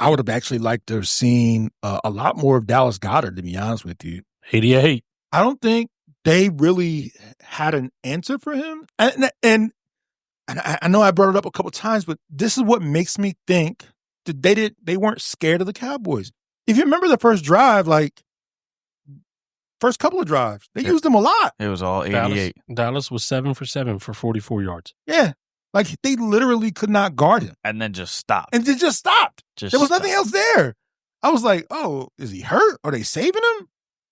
would have actually liked to have seen a lot more of Dallas Goedert, to be honest with you. 88. I don't think they really had an answer for him. And I know I brought it up a couple times, but this is what makes me think that they weren't scared of the Cowboys. If you remember the first drive, first couple of drives, they used them a lot. It was all 88. Dallas was 7 for 7 for 44 yards. Yeah. Like, they literally could not guard him. And then just stopped. And they just stopped. There was nothing else there. I was like, oh, is he hurt? Are they saving him?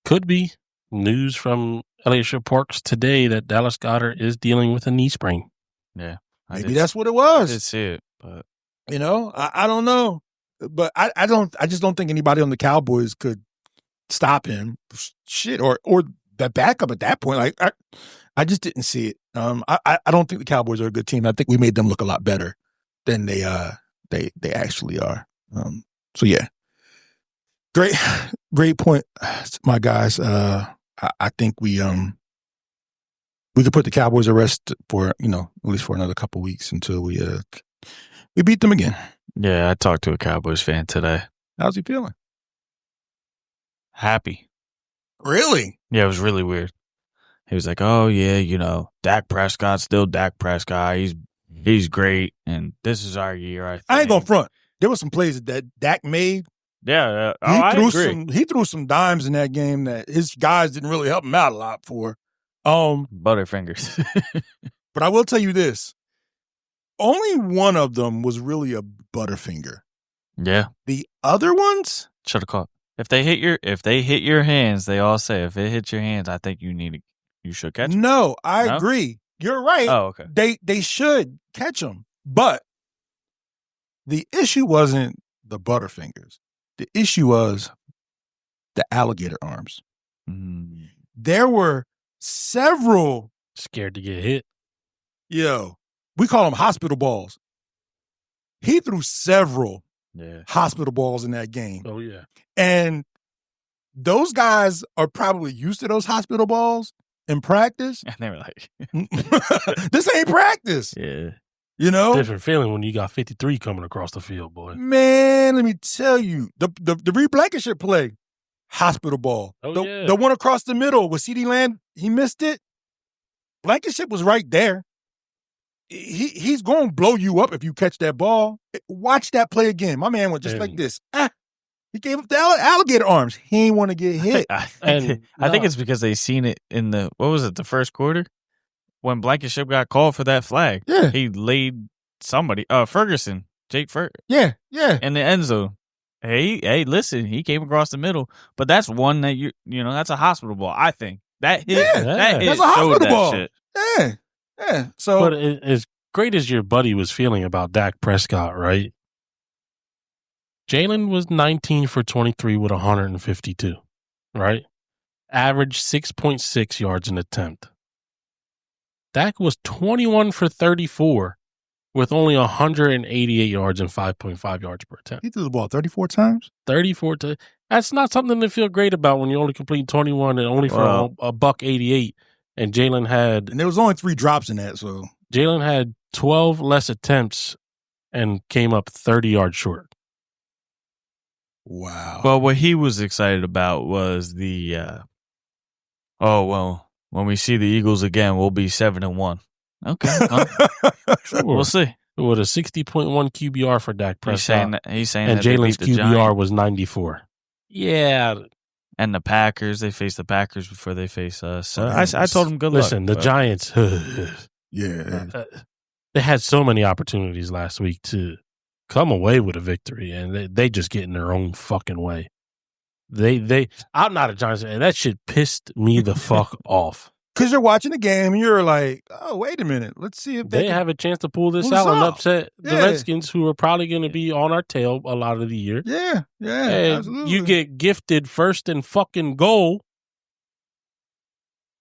Could be. News from Elliott Parks today that Dallas Goedert is dealing with a knee sprain. Yeah. Maybe that's what it was. I did see it, but I don't know. But I just don't think anybody on the Cowboys could stop him. Shit. Or the backup at that point. Like, I just didn't see it. I don't think the Cowboys are a good team. I think we made them look a lot better than they actually are. So yeah, great point, my guys. I think we could put the Cowboys at rest for at least for another couple weeks until we beat them again. Yeah, I talked to a Cowboys fan today. How's he feeling? Happy. Really? Yeah, it was really weird. He was like, "Oh yeah, Dak Prescott's still Dak Prescott. He's great, and this is our year." I ain't gonna front. There were some plays that Dak made. Yeah, I agree. He threw some dimes in that game that his guys didn't really help him out a lot for. Butterfingers. But I will tell you this: only one of them was really a butterfinger. Yeah. The other ones should have caught. If they hit your hands, they all say if it hits your hands, I think you should catch them. No, I agree. You're right. Oh, okay. They should catch them, but the issue wasn't the butterfingers. The issue was the alligator arms. Mm. There were several scared to get hit. We call them hospital balls. He threw several hospital balls in that game. Oh, yeah. And those guys are probably used to those hospital balls in practice. And they were like, this ain't practice. Yeah. Different feeling when you got 53 coming across the field, boy. Man, let me tell you, the Reed Blankenship play, hospital ball. The one across the middle with CeeDee Lamb, he missed it. Blankenship was right there. He's going to blow you up if you catch that ball. Watch that play again. My man went just like this. He gave up the alligator arms. He ain't want to get hit. I think it's because they seen it in the first quarter? When Blankenship got called for that flag. Yeah. He laid somebody, Ferguson, Jake Ferguson. Yeah. In the end zone. Hey, listen, he came across the middle. But that's one that that's a hospital ball, I think. That hit, that's a hospital ball. Shit. Yeah. So, but as great as your buddy was feeling about Dak Prescott, right? Jalen was 19 for 23 with 152, right? Average 6.6 yards an attempt. Dak was 21 for 34 with only 188 yards and 5.5 yards per attempt. He threw the ball 34 times? 34 to that's not something to feel great about when you only complete 21 and only for a $188. And Jalen had... And there was only 3 drops in that, so... Jalen had 12 less attempts and came up 30 yards short. Wow. Well, what he was excited about was the... when we see the Eagles again, we'll be 7-1. Okay. Sure. We'll see. With a 60.1 QBR for Dak Prescott. He's saying and that Jalen's they beat the QBR Giants. was 94. Yeah. And the Packers, they face the Packers before they face us. So I told them good luck. Listen, the Giants, yeah, they had so many opportunities last week to come away with a victory, and they just get in their own fucking way. I'm not a Giants fan, and that shit pissed me the fuck off. Because you're watching the game, and you're like, oh, wait a minute. Let's see if they have a chance to pull this out and upset the Redskins, who are probably going to be on our tail a lot of the year. Yeah, and absolutely. You get gifted first and fucking goal.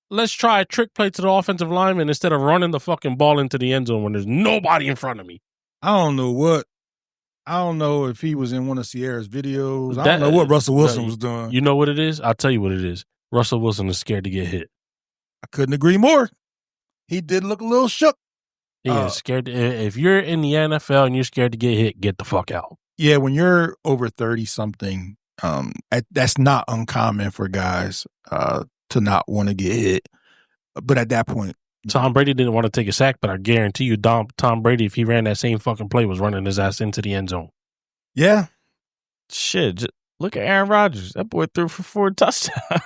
Let's try a trick play to the offensive lineman instead of running the fucking ball into the end zone when there's nobody in front of me. I don't know if he was in one of Sierra's videos. I don't know what Russell Wilson was doing. You know what it is? I'll tell you what it is. Russell Wilson is scared to get hit. I couldn't agree more. He did look a little shook. He is scared. If you're in the NFL and you're scared to get hit, get the fuck out. Yeah, when you're over 30-something, that's not uncommon for guys to not want to get hit. But at that point, Tom Brady didn't want to take a sack, but I guarantee you, Tom Brady, if he ran that same fucking play, was running his ass into the end zone. Yeah. Shit, look at Aaron Rodgers. That boy threw for 4 touchdowns.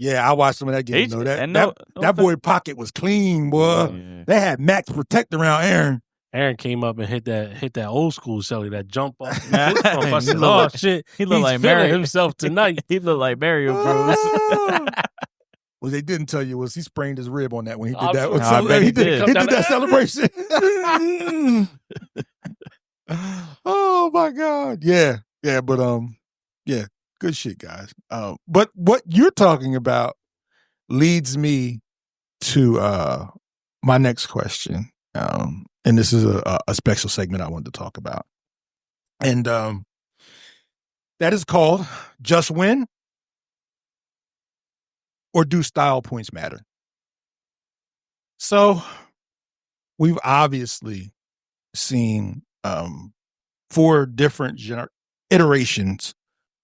Yeah, I watched some of that game. That boy pocket was clean, boy. Yeah. They had Max protect around Aaron. Aaron came up and hit that old school Shelly, that jump up. I said, oh shit, he looked like Mario himself tonight. He looked like Mario Bros. What they didn't tell you was he sprained his rib on that when he did that. He did that celebration. Oh my God. Yeah, but yeah. Good shit, guys. But what you're talking about leads me to my next question. And this is a special segment I wanted to talk about. And That is called just win or do style points matter? So we've obviously seen 4 different iterations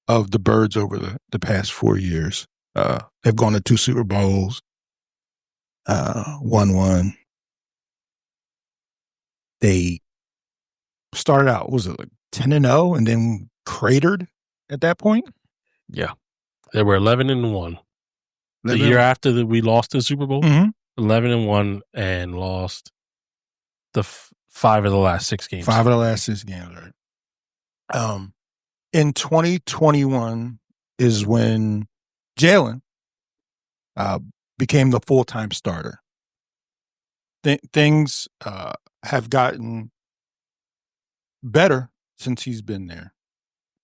of the Birds over the past 4 years. They've gone to 2 Super Bowls, won one. They started out, was it like 10-0 and then cratered at that point? Yeah. They were 11-1. The year after that we lost the Super Bowl, 11-1 and lost the 5 of the last 6 games. 5 of the last 6 games, right? In 2021 is when Jalen became the full-time starter. Things have gotten better since he's been there.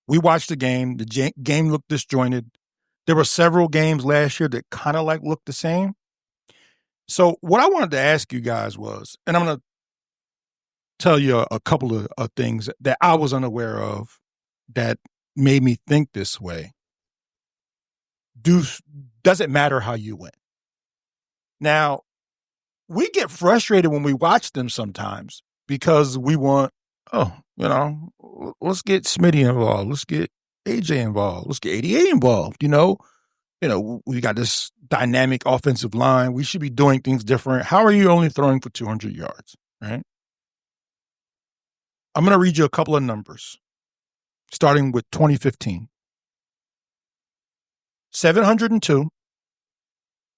We watched the game. The game looked disjointed. There were several games last year that kind of like looked the same. So what I wanted to ask you guys was, and I'm going to tell you a couple of things that I was unaware of that made me think this way. Does it matter how you win? Now, we get frustrated when we watch them sometimes because we want, let's get Smitty involved. Let's get AJ involved. Let's get ADA involved. We got this dynamic offensive line. We should be doing things different. How are you only throwing for 200 yards, right? I'm going to read you a couple of numbers, starting with 2015. 702,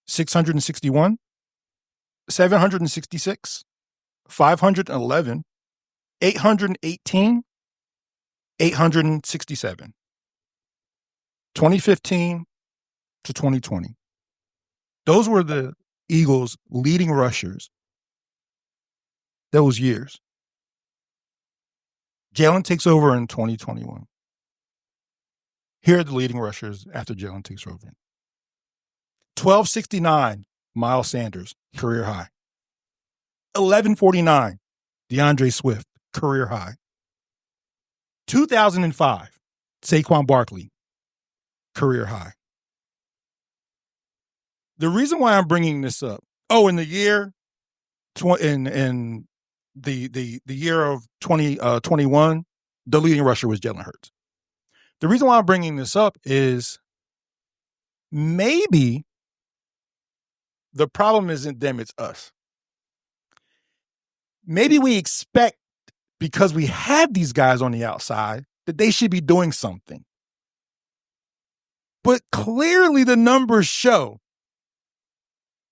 661, 766, 511, 818, 867. 2015 to 2020. Those were the Eagles' leading rushers those years. Jalen takes over in 2021. Here are the leading rushers after Jalen takes over. 1269, Miles Sanders, career high. 1149, DeAndre Swift, career high. 2005, Saquon Barkley, career high. The reason why I'm bringing this up, in the year, in the year of 2021, the leading rusher was Jalen Hurts. The reason why I'm bringing this up is maybe the problem isn't them, it's us. Maybe we expect, because we have these guys on the outside, that they should be doing something. But clearly the numbers show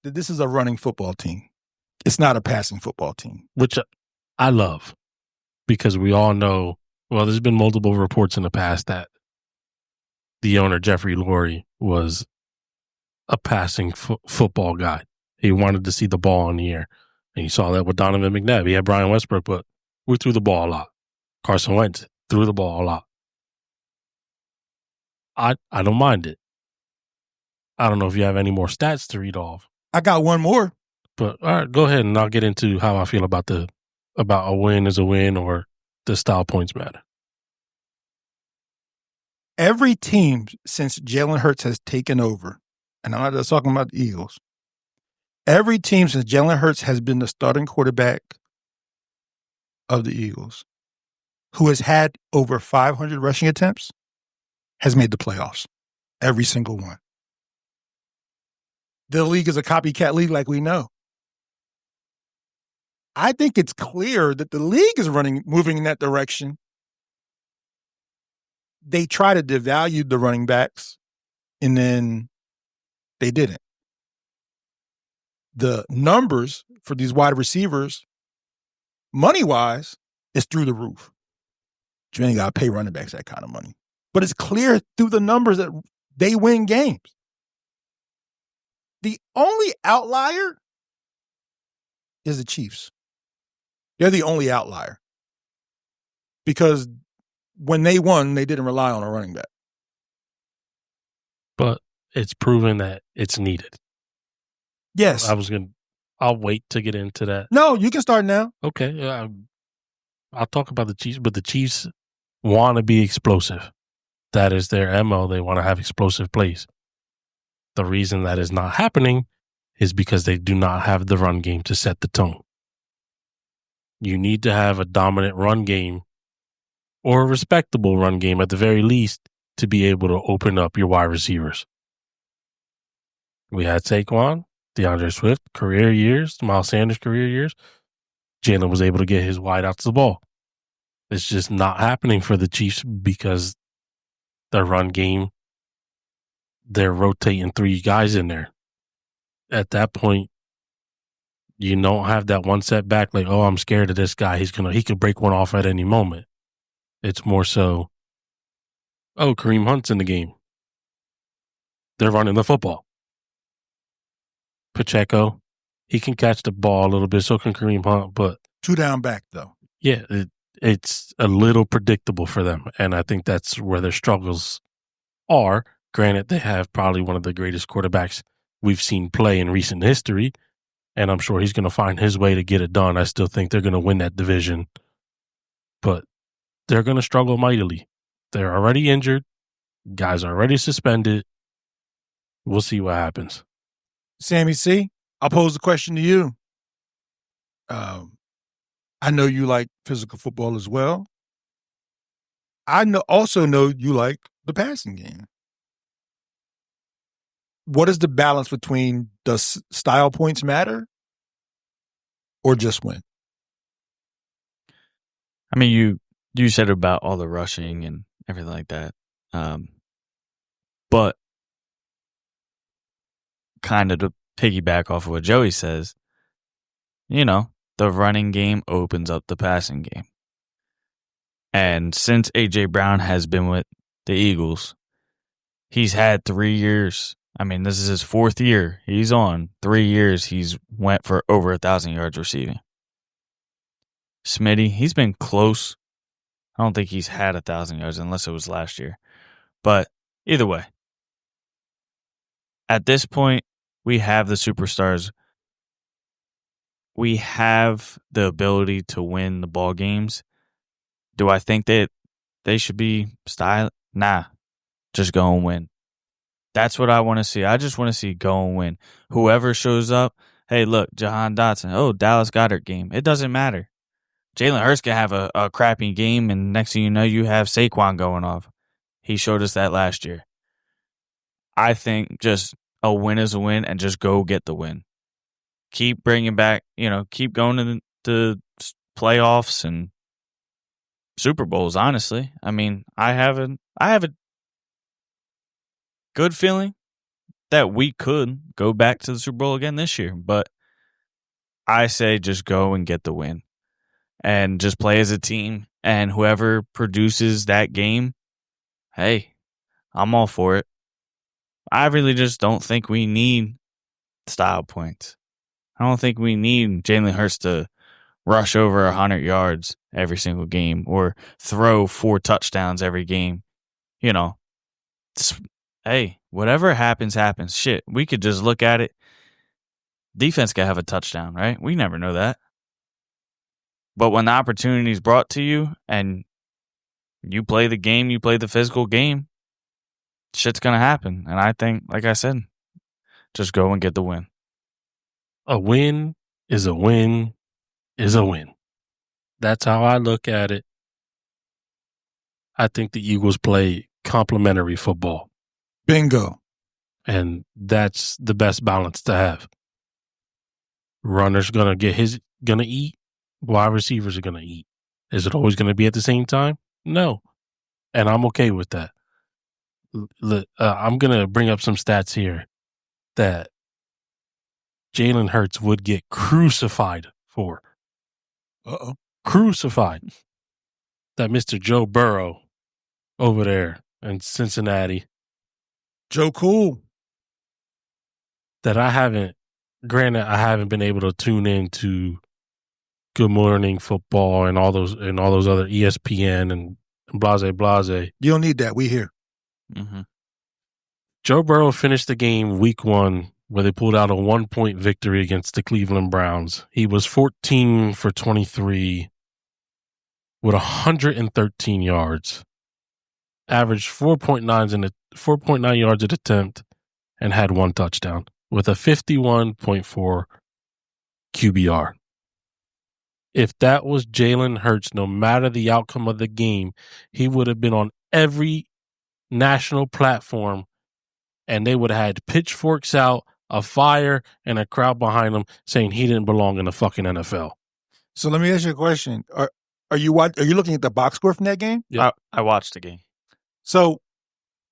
that this is a running football team. It's not a passing football team. Which I love, because we all know, well, there's been multiple reports in the past that the owner, Jeffrey Lurie, was a passing football guy. He wanted to see the ball in the air. And you saw that with Donovan McNabb. He had Brian Westbrook, but we threw the ball a lot. Carson Wentz threw the ball a lot. I don't mind it. I don't know if you have any more stats to read off. I got one more. But all right, go ahead and I'll get into how I feel about a win is a win or the style points matter. Every team since Jalen Hurts has taken over, and I'm not just talking about the Eagles, every team since Jalen Hurts has been the starting quarterback of the Eagles, who has had over 500 rushing attempts, has made the playoffs. Every single one. The league is a copycat league like we know. I think it's clear that the league is moving in that direction. They try to devalue the running backs, and then they didn't. The numbers for these wide receivers, money-wise, is through the roof. You ain't got to pay running backs that kind of money. But it's clear through the numbers that they win games. The only outlier is the Chiefs. They're the only outlier. Because when they won, they didn't rely on a running back. But it's proven that it's needed. Yes. I'll wait to get into that. No, you can start now. Okay. I'll talk about the Chiefs, but the Chiefs want to be explosive. That is their MO. They want to have explosive plays. The reason that is not happening is because they do not have the run game to set the tone. You need to have a dominant run game or a respectable run game at the very least to be able to open up your wide receivers. We had Saquon, DeAndre Swift, career years, Miles Sanders, career years. Jalen was able to get his wideouts the ball. It's just not happening for the Chiefs because the run game, they're rotating 3 guys in there. At that point, you don't have that one setback like, oh, I'm scared of this guy. He could break one off at any moment. It's more so, oh, Kareem Hunt's in the game. They're running the football. Pacheco, he can catch the ball a little bit, so can Kareem Hunt, but 2 down back, though. Yeah, it's a little predictable for them, and I think that's where their struggles are. Granted, they have probably one of the greatest quarterbacks we've seen play in recent history, and I'm sure he's going to find his way to get it done. I still think they're going to win that division, but they're going to struggle mightily. They're already injured. Guys are already suspended. We'll see what happens. Sammy C., I'll pose the question to you. I know you like physical football as well. I also know you like the passing game. What is the balance between does style points matter or just win? I mean, you said about all the rushing and everything like that. But kind of to piggyback off of what Joey says, the running game opens up the passing game. And since A.J. Brown has been with the Eagles, he's had 3 years. I mean, this is his 4th year. He's on 3 years. He's went for over 1,000 yards receiving. Smitty, he's been close. I don't think he's had 1,000 yards unless it was last year. But either way, at this point, we have the superstars. We have the ability to win the ball games. Do I think that they should be style? Nah, just go and win. That's what I want to see. I just want to see go and win. Whoever shows up, hey, look, Jahan Dotson. Oh, Dallas Goedert game. It doesn't matter. Jalen Hurts can have a crappy game, and next thing you know, you have Saquon going off. He showed us that last year. I think just a win is a win, and just go get the win. Keep bringing back, keep going to the playoffs and Super Bowls, honestly. I mean, I have a good feeling that we could go back to the Super Bowl again this year, but I say just go and get the win and just play as a team, and whoever produces that game, hey, I'm all for it. I really just don't think we need style points. I don't think we need Jalen Hurts to rush over 100 yards every single game or throw 4 touchdowns every game. Hey, whatever happens, happens. Shit, we could just look at it. Defense could have a touchdown, right? We never know that. But when the opportunity is brought to you and you play the game, you play the physical game, shit's going to happen. And I think, like I said, just go and get the win. A win is a win is a win. That's how I look at it. I think the Eagles play complementary football. Bingo. And that's the best balance to have. Runner's gonna eat. Wide receivers are gonna eat. Is it always gonna be at the same time? No. And I'm okay with that. I'm gonna bring up some stats here that Jalen Hurts would get crucified for. Uh-oh. Crucified. That Mr. Joe Burrow over there in Cincinnati. Joe Cool. That I haven't been able to tune into Good Morning Football and all those other ESPN and blase. You don't need that. We here. Mm-hmm. Joe Burrow finished the game week 1 where they pulled out a 1-point victory against the Cleveland Browns. He was 14 for 23 with 113 yards averaged 4.9 yards at attempt and had 1 touchdown with a 51.4 QBR. If that was Jalen Hurts, no matter the outcome of the game, he would have been on every national platform, and they would have had pitchforks out, a fire, and a crowd behind him saying he didn't belong in the fucking NFL. So let me ask you a question. Are you looking at the box score from that game? Yeah. I watched the game. So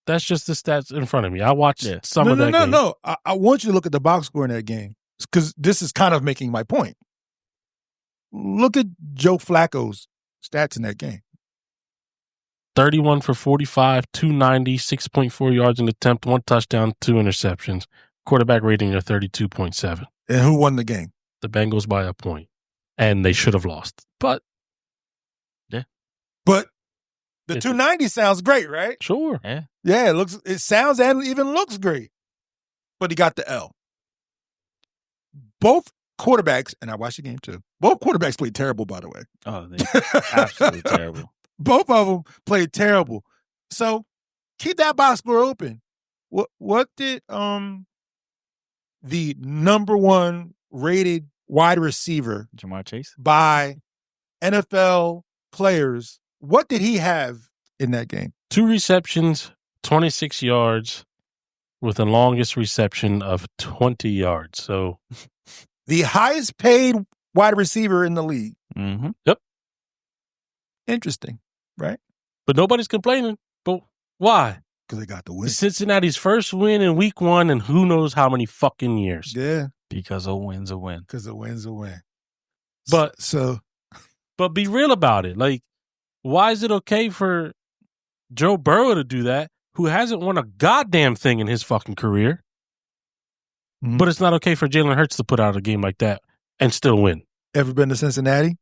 that's just the stats in front of me. I watched some of that game. No. I want you to look at the box score in that game because this is kind of making my point. Look at Joe Flacco's stats in that game. 31 for 45, 290, 6.4 yards an attempt, 1 touchdown, 2 interceptions. Quarterback rating of 32.7. And who won the game? The Bengals by a point. And they should have lost. But the 290 sounds great, right? Sure. Yeah. Yeah, it sounds and even looks great. But he got the L. Both quarterbacks, and I watched the game too. Both quarterbacks played terrible, by the way. Oh, they absolutely terrible. Both of them played terrible. So keep that box score open. What did the number 1 rated wide receiver Jamar Chase by NFL players, what did he have in that game? 2 receptions, 26 yards, with the longest reception of 20 yards. So the highest paid wide receiver in the league. Mm-hmm. Yep. Interesting, right? But nobody's complaining. But why? Because they got the win. Cincinnati's first win in week 1 in who knows how many fucking years. Yeah. Because a win's a win. Because a win's a win. But But be real about it. Like, why is it okay for Joe Burrow to do that, who hasn't won a goddamn thing in his fucking career? Mm-hmm. But it's not okay for Jalen Hurts to put out a game like that and still win. Ever been to Cincinnati?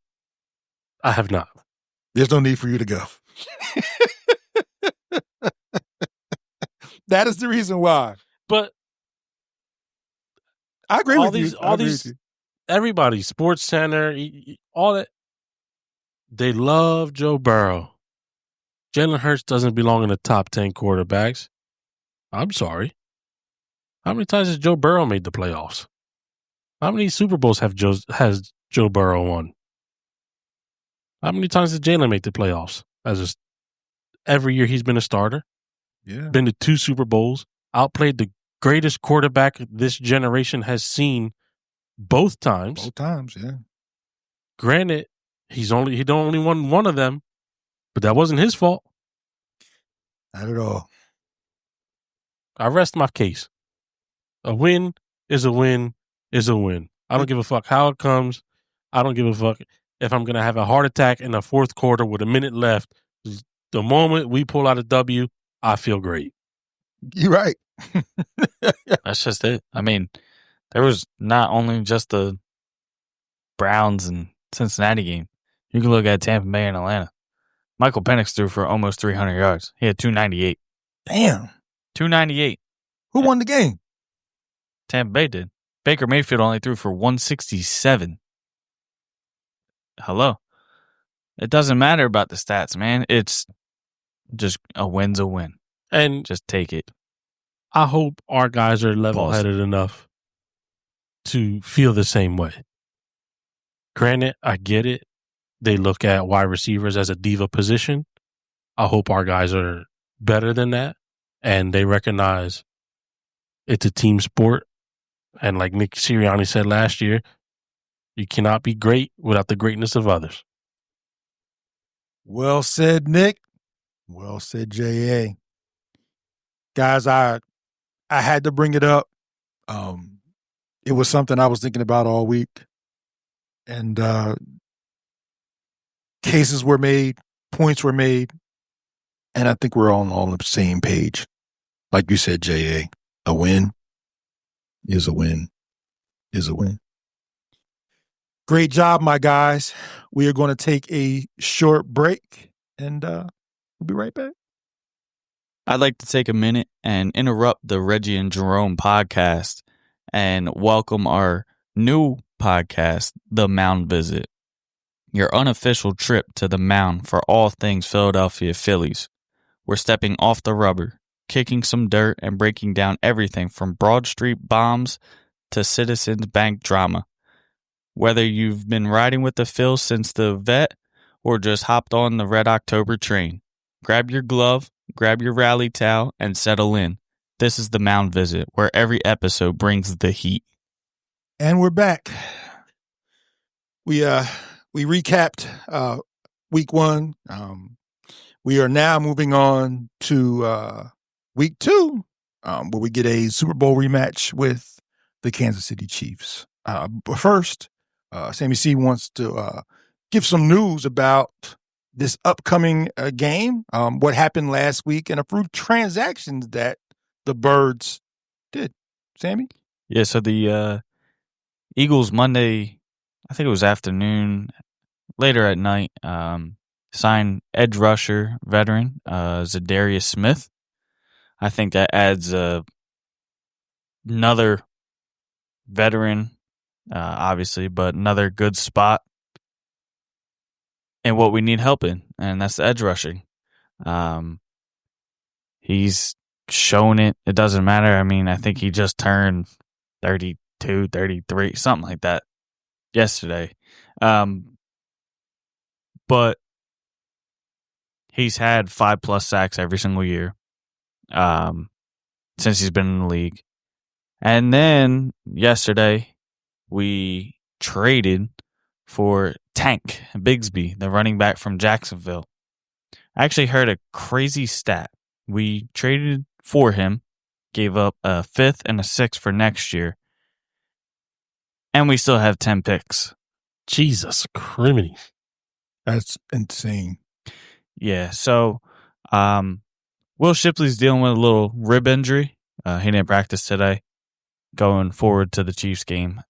I have not. There's no need for you to go. That is the reason why. But I agree with you. Everybody, Sports Center, all that, they love Joe Burrow. Jalen Hurts doesn't belong in the top 10 quarterbacks. I'm sorry. How many times has Joe Burrow made the playoffs? How many Super Bowls has Joe Burrow won? How many times did Jalen make the playoffs? Every year he's been a starter. Yeah. Been to 2 Super Bowls. Outplayed the greatest quarterback this generation has seen both times. Both times, yeah. Granted, he only won one of them, but that wasn't his fault. Not at all. I rest my case. A win is a win is a win. I don't give a fuck how it comes. I don't give a fuck if I'm going to have a heart attack in the 4th quarter with a minute left. The moment we pull out a W, I feel great. You're right. That's just it. I mean, there was not only just the Browns and Cincinnati game. You can look at Tampa Bay and Atlanta. Michael Penix threw for almost 300 yards. He had 298. Damn. 298. Who won the game? Tampa Bay did. Baker Mayfield only threw for 167. Hello. It doesn't matter about the stats, man. It's just a win's a win. And just take it. I hope our guys are level-headed enough to feel the same way. Granted, I get it. They look at wide receivers as a diva position. I hope our guys are better than that, and they recognize it's a team sport. And like Nick Sirianni said last year, you cannot be great without the greatness of others. Well said, Nick. Well said, J.A. Guys, I had to bring it up. It was something I was thinking about all week. And cases were made, points were made, and I think we're all on the same page. Like you said, J.A., a win is a win is a win. Great job, my guys. We are going to take a short break, and we'll be right back. I'd like to take a minute and interrupt the Reggie and Jerome podcast and welcome our new podcast, The Mound Visit, your unofficial trip to the mound for all things Philadelphia Phillies. We're stepping off the rubber, kicking some dirt, and breaking down everything from Broad Street bombs to Citizens Bank drama. Whether you've been riding with the Phils since the vet or just hopped on the Red October train, grab your glove, grab your rally towel, and settle in. This is the Mound Visit, where every episode brings the heat. And we're back. We recapped week 1. We are now moving on to week 2, where we get a Super Bowl rematch with the Kansas City Chiefs. But first, Sammy C wants to give some news about this upcoming game, what happened last week, and a few transactions that the Birds did. Sammy? Yeah, so the Eagles Monday, I think it was afternoon, later at night, signed edge rusher veteran Zadarius Smith. I think that adds another veteran, obviously, but another good spot in what we need help in, and that's the edge rushing. He's shown it. It doesn't matter. I mean, I think he just turned 32, 33, something like that yesterday. But he's had 5+ sacks every single year since he's been in the league. And then yesterday, we traded for Tank Bigsby, the running back from Jacksonville. I actually heard a crazy stat. We traded for him, gave up a 5th and a 6th for next year, and we still have 10 picks. Jesus criminy. That's insane. Yeah, so Will Shipley's dealing with a little rib injury. He didn't practice today going forward to the Chiefs game.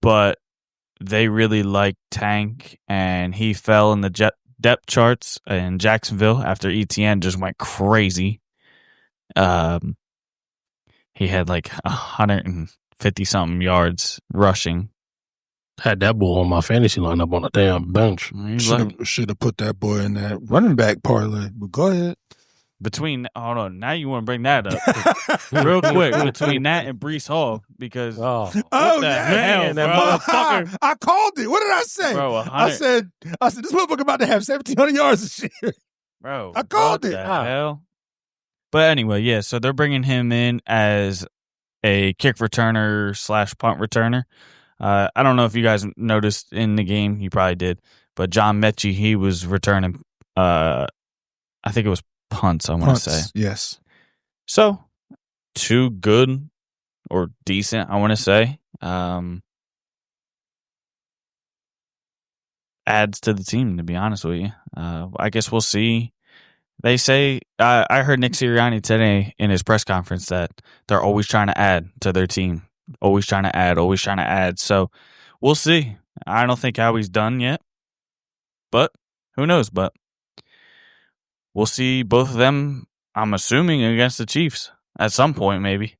But they really liked Tank, and he fell in the depth charts in Jacksonville after ETN just went crazy. He had like 150-something yards rushing. Had that boy on my fantasy lineup on the damn bench. Should have put that boy in that running back parlay. But go ahead. Hold on, now you want to bring that up real quick between that and Breece Hall, because hell, that motherfucker! I called it. What did I say? Bro, I said this motherfucker about to have 1,700 yards this year. Bro, I called what it. The hell? But anyway, yeah. So they're bringing him in as a kick returner / punt returner. I don't know if you guys noticed in the game. You probably did. But John Mechie, he was returning. I think it was punts, I want to say. Yes. So, 2 good or decent, I want to say, adds to the team, to be honest with you. I guess we'll see. They say, I heard Nick Sirianni today in his press conference that they're always trying to add to their team. Always trying to add. So, we'll see. I don't think Howie's done yet. But, who knows? But, we'll see both of them, I'm assuming, against the Chiefs at some point, maybe.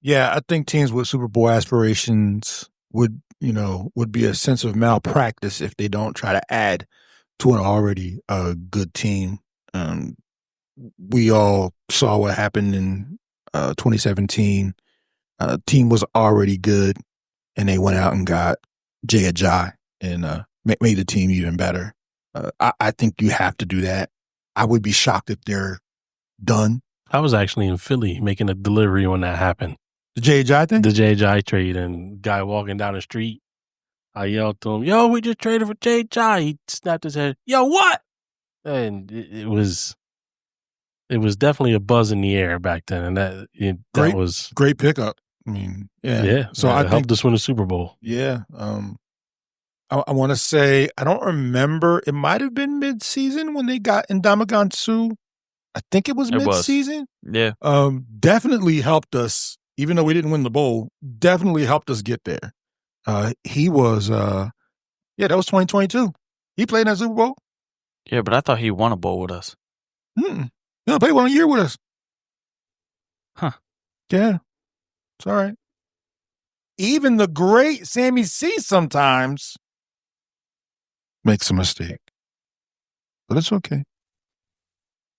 Yeah, I think teams with Super Bowl aspirations would be a sense of malpractice if they don't try to add to an already good team. We all saw what happened in 2017. Team was already good, and they went out and got Jay Ajayi and made the team even better. I think you have to do that. I would be shocked if they're done. I was actually in Philly making a delivery when that happened. The Jay Ajayi thing? The Jay Ajayi trade, and guy walking down the street, I yelled to him, "Yo, we just traded for Jay Ajayi." He snapped his head, "Yo, what?" And it was definitely a buzz in the air back then, and that was great pickup. I mean, yeah. So I helped us win the Super Bowl. Yeah. I want to say, I don't remember. It might have been mid-season when they got Ndamukong Suh. I think it was mid-season. Yeah. Definitely helped us, even though we didn't win the bowl, definitely helped us get there. He was, that was 2022. He played in that Super Bowl. Yeah, but I thought he won a bowl with us. No, played 1 year with us. Huh. Yeah. It's all right. Even the great Sammy C sometimes makes a mistake. But it's okay.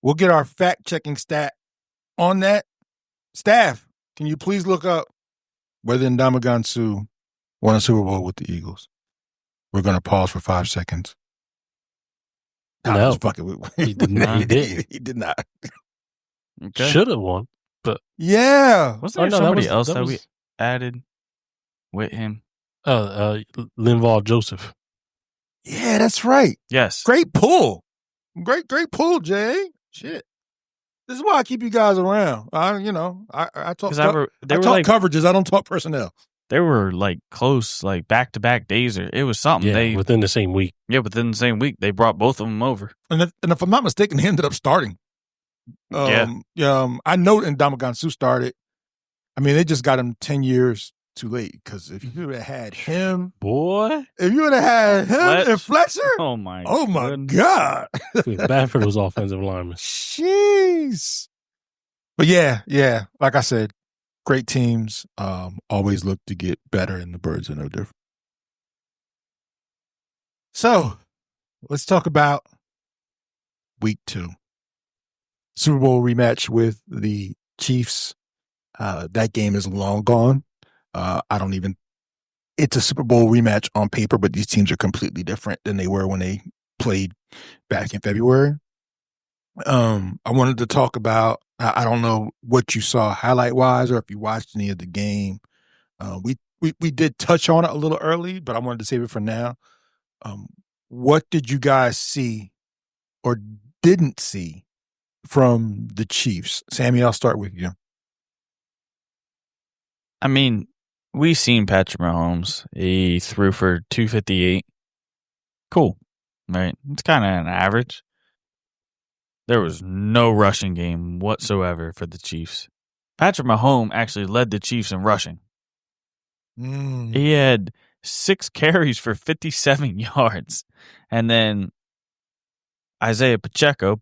We'll get our fact-checking stat on that. Staff, can you please look up whether Ndamukong Suh won a Super Bowl with the Eagles? We're going to pause for 5 seconds. No, he did not. He didn't. He did not. Okay. Should have won, but yeah. Wasn't there somebody else that we added with him? Linval Joseph. Yeah, that's right. Yes. Great pull. Great pull, Jay. Shit. This is why I keep you guys around. I talk coverages. I don't talk personnel. They were like close, like back-to-back days. Or it was something. Yeah, within the same week. Yeah, within the same week, they brought both of them over. And if I'm not mistaken, he ended up starting. I know Ndamukong Suh started. I mean, they just got him 10 years too late because if you would have had him, if you would have had him and Fletcher, oh my God, bad for those offensive linemen. Jeez. But yeah, like I said, great teams always look to get better, and the Birds are no different. So let's talk about week 2. Super Bowl rematch with the Chiefs. That game is long gone. It's a Super Bowl rematch on paper, but these teams are completely different than they were when they played back in February. I wanted to talk about, I don't know what you saw highlight wise or if you watched any of the game. We did touch on it a little early, but I wanted to save it for now. What did you guys see or didn't see from the Chiefs? Sammy, I'll start with you. I mean, we seen Patrick Mahomes. He threw for 258. Cool, right? It's kind of an average. There was no rushing game whatsoever for the Chiefs. Patrick Mahomes actually led the Chiefs in rushing. He had 6 carries for 57 yards. And then Isaiah Pacheco,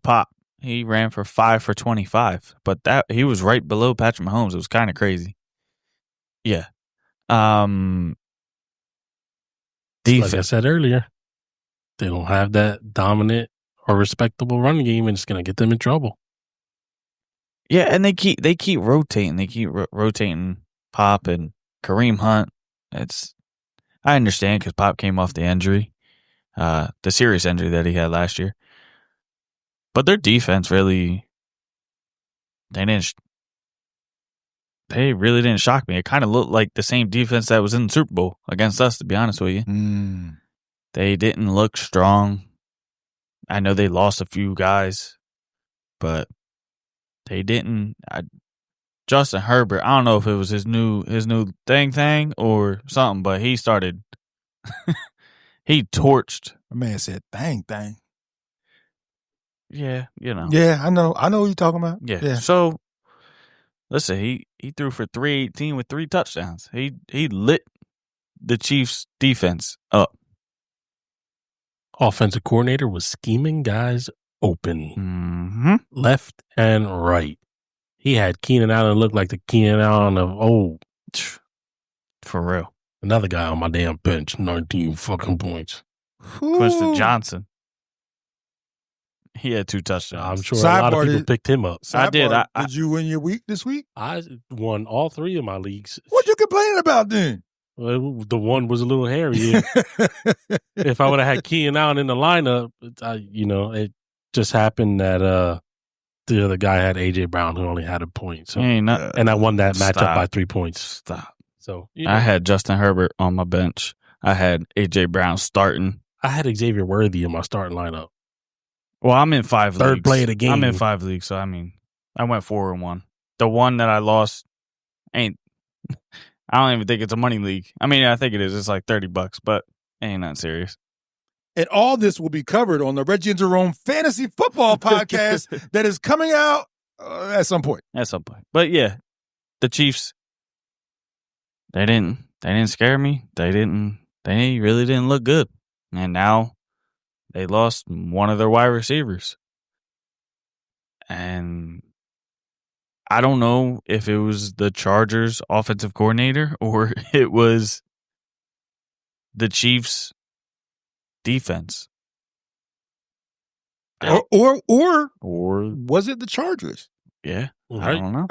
he ran for 5 for 25. But he was right below Patrick Mahomes. It was kind of crazy. Yeah. Like I said earlier, they don't have that dominant or respectable running game, and it's going to get them in trouble. Yeah, and they keep rotating. They keep rotating Pop and Kareem Hunt. I understand because Pop came off the injury, the serious injury that he had last year. But their defense really, they really didn't shock me. It kind of looked like the same defense that was in the Super Bowl against us, to be honest with you. They didn't look strong. I know they lost a few guys, but they didn't. Justin Herbert, I don't know if it was his new thing or something, but he started. He torched. My man said, "Thing." Yeah, Yeah, I know what you're talking about. Yeah. So, listen, he threw for 318 with 3 touchdowns. He lit the Chiefs' defense up. Offensive coordinator was scheming guys open, left and right. He had Keenan Allen look like the Keenan Allen of old. For real. Another guy on my damn bench, 19 fucking points. Quinton Johnson. He had 2 touchdowns. I'm sure a lot of people picked him up. I did. Did you win your week this week? I won all 3 of my leagues. What you complaining about then? Well, the one was a little hairy. If I would have had Keenan Allen in the lineup, it just happened that the other guy had A.J. Brown who only had a point. So, and I won that matchup by 3 points. Stop. So I had Justin Herbert on my bench. I had A.J. Brown starting. I had Xavier Worthy in my starting lineup. Well, I'm in 5 leagues. Third play of the game. I'm in 5 leagues, so I went 4-1. The one that I lost I don't even think it's a money league. I mean, I think it is. It's like $30, but ain't nothing serious. And all this will be covered on the Reggie and Jerome Fantasy Football Podcast that is coming out at some point. But yeah, the Chiefs, they didn't scare me. They really didn't look good. And now they lost one of their wide receivers. And I don't know if it was the Chargers offensive coordinator or it was the Chiefs defense. Or Or was it the Chargers? yeah, Right. I don't know.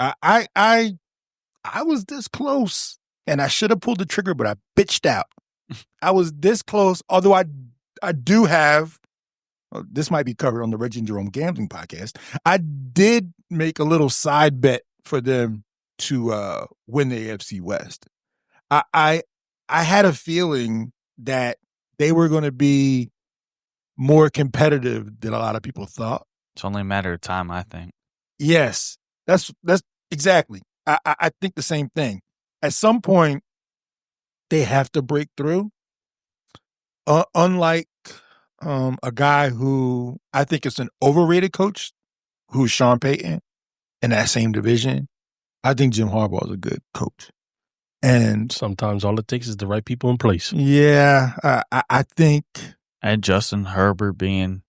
I was this close, and I should have pulled the trigger, but I bitched out. I was this close, although I do have. This might be covered on the Reggie and Jerome gambling podcast. I did make a little side bet for them to win the AFC West. I had a feeling that they were going to be more competitive than a lot of people thought. It's only a matter of time, I think. Yes, that's exactly. I think the same thing. At some point, they have to break through. Unlike a guy who I think is an overrated coach, who's Sean Payton in that same division, I think Jim Harbaugh is a good coach. And Sometimes all it takes is the right people in place. yeah, I think. And Justin Herbert being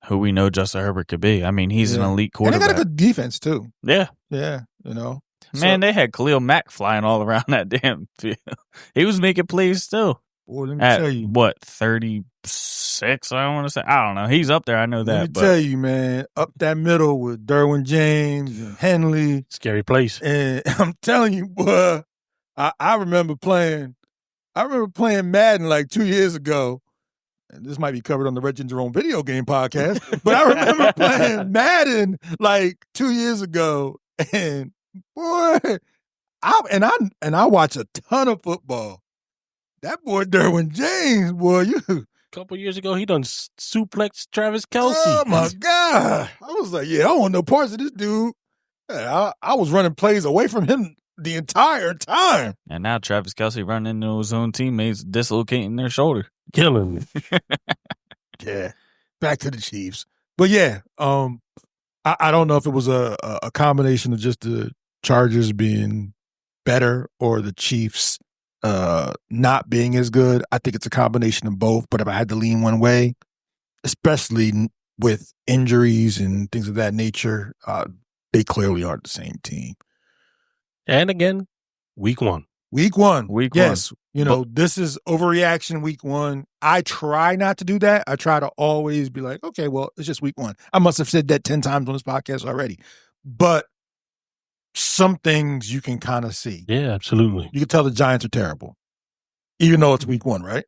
who we know Justin Herbert could be. I mean, he's an elite And they quarterback. got a good defense too. Yeah. Yeah, you know. Man, they had Khalil Mack flying all around that damn field. He was making plays still. Boy, let me At tell you. what, 36, I want to say? I don't know. He's up there. I know that. Let me tell you, man, up that middle with Derwin James and Henley. Scary place. And I'm telling you, boy, I remember playing Madden like 2 years ago. And this might be covered on the Reggie and Jerome video game podcast, but I remember playing Madden like 2 years ago. And boy, I watch a ton of football. That boy Derwin James, boy, A couple years ago, he done suplex Travis Kelce. Oh my God. I was like, yeah, I don't want no parts of this dude. I was running plays away from him the entire time. And now Travis Kelce running into his own teammates, dislocating their shoulder. Killing me. Yeah. Back to the Chiefs. But yeah, I don't know if it was a combination of just the Chargers being better or the Chiefs not being as good. I think it's a combination of both. But if I had to lean one way, especially with injuries and things of that nature, they clearly aren't the same team. And again, week one. Week one. Yes. You know, this is overreaction week one. I try not to do that. I try to always be like, okay, well, it's just week one. I must have said that 10 times on this podcast already. But some things you can kind of see. Yeah, absolutely. You can tell the Giants are terrible, even though it's week one, right?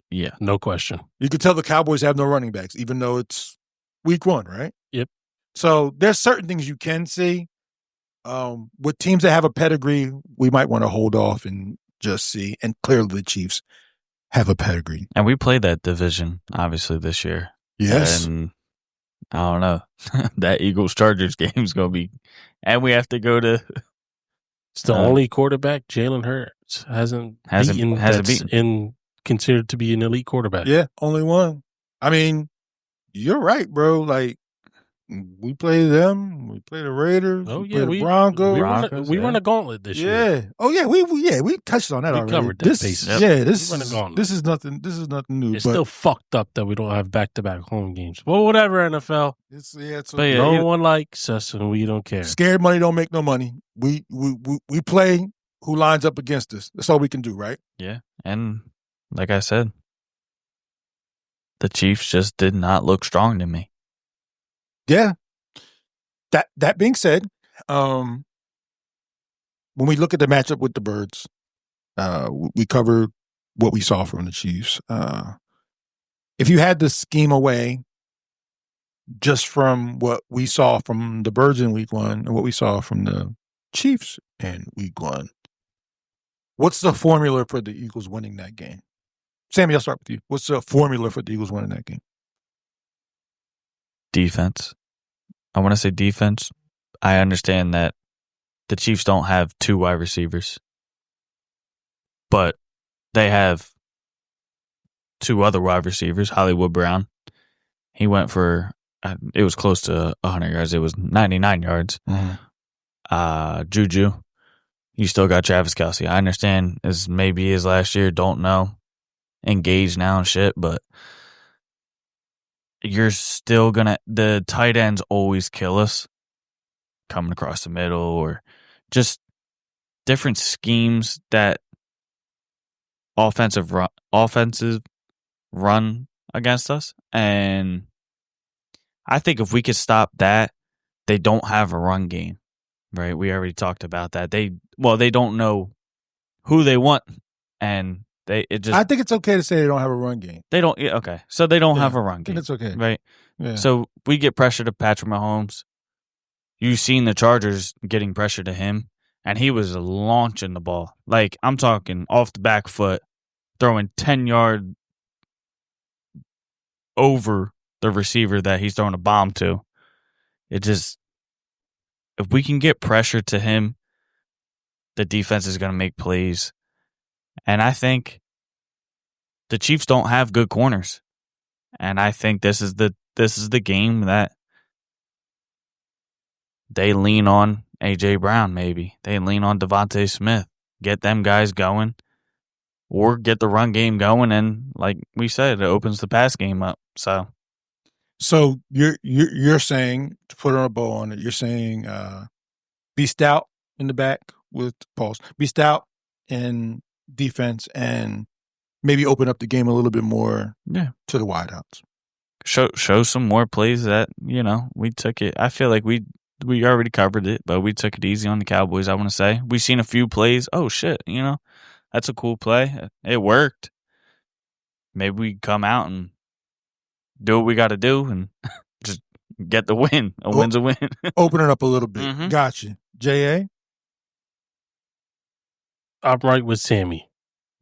Yeah. No question. You can tell the Cowboys have no running backs, even though it's week one, right? Yep. So there's certain things you can see. With teams that have a pedigree, we might want to hold off and just see. And clearly the Chiefs have a pedigree. And we played that division, obviously, this year. Yes. And I don't know. That Eagles-Chargers game is going to be... And we have to go to... It's the only quarterback Jalen Hurts hasn't beaten in considered to be an elite quarterback. Yeah, only one. I mean, you're right, bro. Like, we play them. We play the Raiders. Oh, we yeah. play the Broncos. We run a gauntlet this year. Yeah. Oh, yeah. We touched on that We already. covered that basis. Yep. Yeah, this We run a gauntlet. this is nothing. This is nothing new. It's still fucked up that we don't have back-to-back home games. Well, whatever, NFL. It's But yeah, no one likes us, and we don't care. scared money don't make no money. We play who lines up against us. That's all we can do, right? Yeah. And like I said, the Chiefs just did not look strong to me. Yeah. That being said, when we look at the matchup with the Birds, we covered what we saw from the Chiefs. If you had to scheme away just from what we saw from the Birds in week one and what we saw from the Chiefs in week one, what's the formula for the Eagles winning that game? Sammy, I'll start with you. What's the formula for the Eagles winning that game? Defense. I want to say defense. I understand that the Chiefs don't have two wide receivers, but they have two other wide receivers. Hollywood Brown, he went for, it was close to 100 yards. It was 99 yards. Mm-hmm. Juju, you still got Travis Kelce. I understand it's maybe his last year. Don't know. Engaged now and shit, but you're still gonna, the tight ends always kill us coming across the middle or just different schemes that offensive run against us. And I think if we could stop that, they don't have a run game, right? We already talked about that. They don't know who they want, and I think it's okay to say they don't have a run game. They don't. Yeah, okay, so they don't have a run I game. think it's okay, right? Yeah. So we get pressure to Patrick Mahomes. You've seen the Chargers getting pressure to him, and he was launching the ball. Like, I'm talking off the back foot, throwing 10-yard over the receiver that he's throwing a bomb to. It just, if we can get pressure to him, the defense is going to make plays. And I think the Chiefs don't have good corners. And I think this is the game that they lean on A.J. Brown, maybe. They lean on Devontae Smith. Get them guys going. Or get the run game going, and like we said, it opens the pass game up. So you're saying, to put on a bow on it, you're saying be stout in the back with Pauls. Be stout in defense and maybe open up the game a little bit more to the wideouts. Show some more plays that, we took it. I feel like we already covered it, but we took it easy on the Cowboys, I want to say. We've seen a few plays. Oh, shit, that's a cool play. It worked. Maybe we come out and do what we got to do and just get the win. A win's a win. Open it up a little bit. Mm-hmm. Gotcha. J.A.? I'm right with Sammy.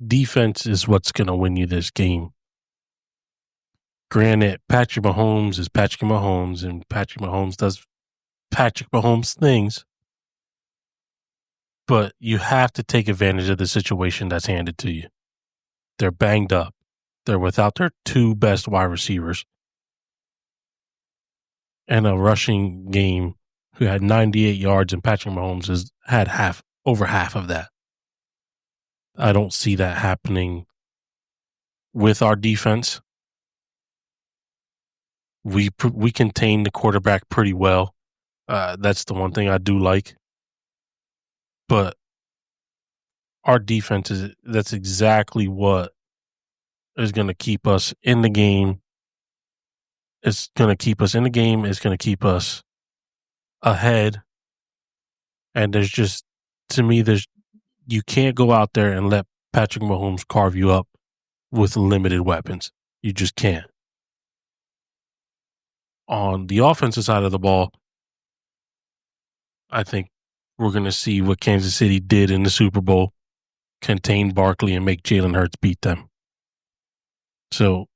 Defense is what's going to win you this game. Granted, Patrick Mahomes is Patrick Mahomes, and Patrick Mahomes does Patrick Mahomes things. But you have to take advantage of the situation that's handed to you. They're banged up. They're without their two best wide receivers. And a rushing game who had 98 yards, and Patrick Mahomes has had over half of that. I don't see that happening with our defense. We contain the quarterback pretty well. That's the one thing I do like. But our defense that's exactly what is going to keep us in the game. It's going to keep us in the game. It's going to keep us ahead. And you can't go out there and let Patrick Mahomes carve you up with limited weapons. You just can't. On the offensive side of the ball, I think we're going to see what Kansas City did in the Super Bowl, contain Barkley and make Jalen Hurts beat them. So,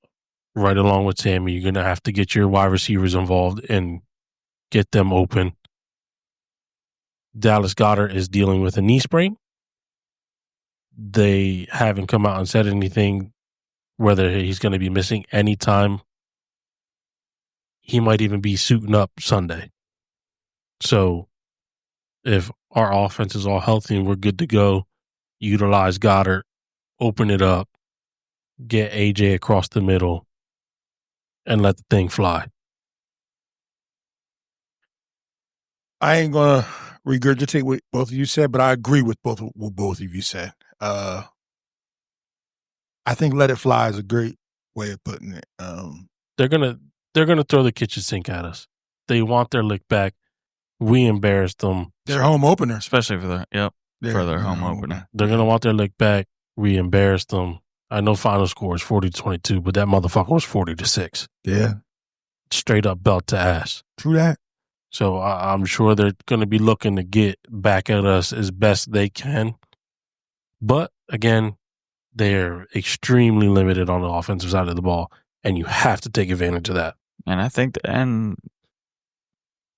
right along with Sammy, you're going to have to get your wide receivers involved and get them open. Dallas Goedert is dealing with a knee sprain. They haven't come out and said anything, whether he's going to be missing any time. He might even be suiting up Sunday. So, if our offense is all healthy and we're good to go, utilize Goddard, open it up, get AJ across the middle, and let the thing fly. I ain't going to regurgitate what both of you said, but I agree with what both of you said. I think let it fly is a great way of putting it. They're gonna throw the kitchen sink at us. They want their lick back. We embarrassed them. Their home opener. Especially for their home opener. They're going to want their lick back. We embarrassed them. I know final score is 40-22, but that motherfucker was 40-6. Yeah. Straight up belt to ass. True that. So I'm sure they're going to be looking to get back at us as best they can. But again, they're extremely limited on the offensive side of the ball, and you have to take advantage of that. And I think, and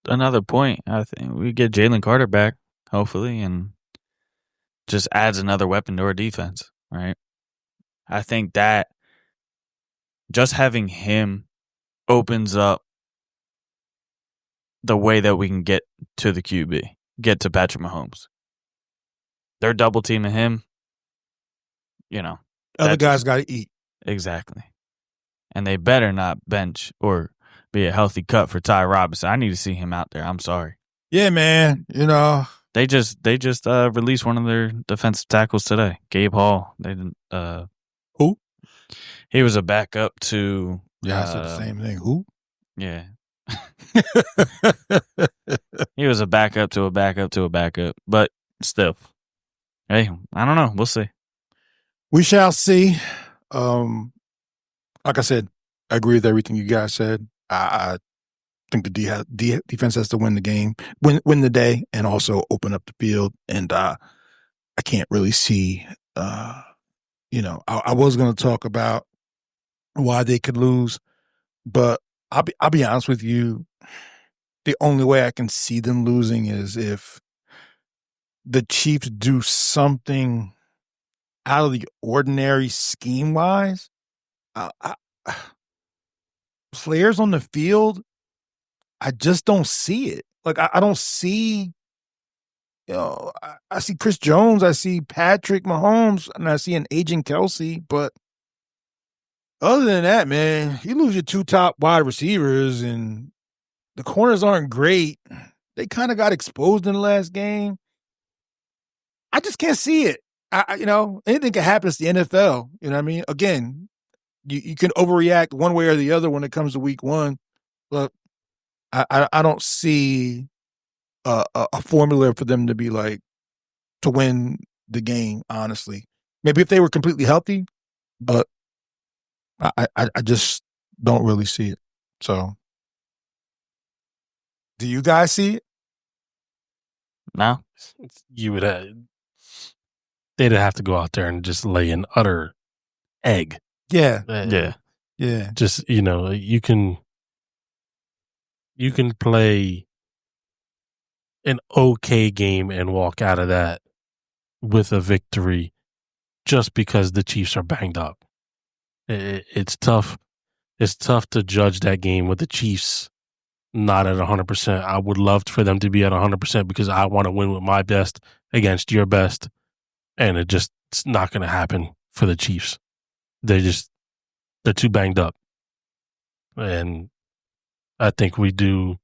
another point, I think we get Jalen Carter back, hopefully, and just adds another weapon to our defense, right? I think that just having him opens up the way that we can get to the QB, get to Patrick Mahomes. They're double teaming him, Other guys got to eat. Exactly. And they better not bench or be a healthy cut for Ty Robinson. I need to see him out there. I'm sorry. Yeah, man. They just released one of their defensive tackles today, Gabe Hall. They didn't. Who? He was a backup to. Yeah, I said the same thing. Who? Yeah, He was a backup to a backup to a backup, but still. Hey, I don't know. We'll see. We shall see. Like I said, I agree with everything you guys said. I think the defense has to win the game, win the day, and also open up the field. And I can't really see. I was going to talk about why they could lose, but I'll be honest with you. The only way I can see them losing is if the Chiefs do something out of the ordinary scheme wise. Players on the field, I just don't see it. Like I don't see, I see Chris Jones, I see Patrick Mahomes, and I see an aging Kelsey. But other than that, man, you lose your two top wide receivers, and the corners aren't great. They kind of got exposed in the last game. I just can't see it. Anything can happen. It's the NFL. You know what I mean? Again, you can overreact one way or the other when it comes to week one, but I don't see a formula for them to be like to win the game. Honestly, maybe if they were completely healthy, but I just don't really see it. So, do you guys see it? No, You would they'd have to go out there and just lay an utter egg. Yeah, yeah. Just you can play an okay game and walk out of that with a victory just because the Chiefs are banged up. It's tough. It's tough to judge that game with the Chiefs not at 100%. I would love for them to be at 100% because I want to win with my best against your best, and it's not going to happen for the Chiefs. They're too banged up, and I think we do.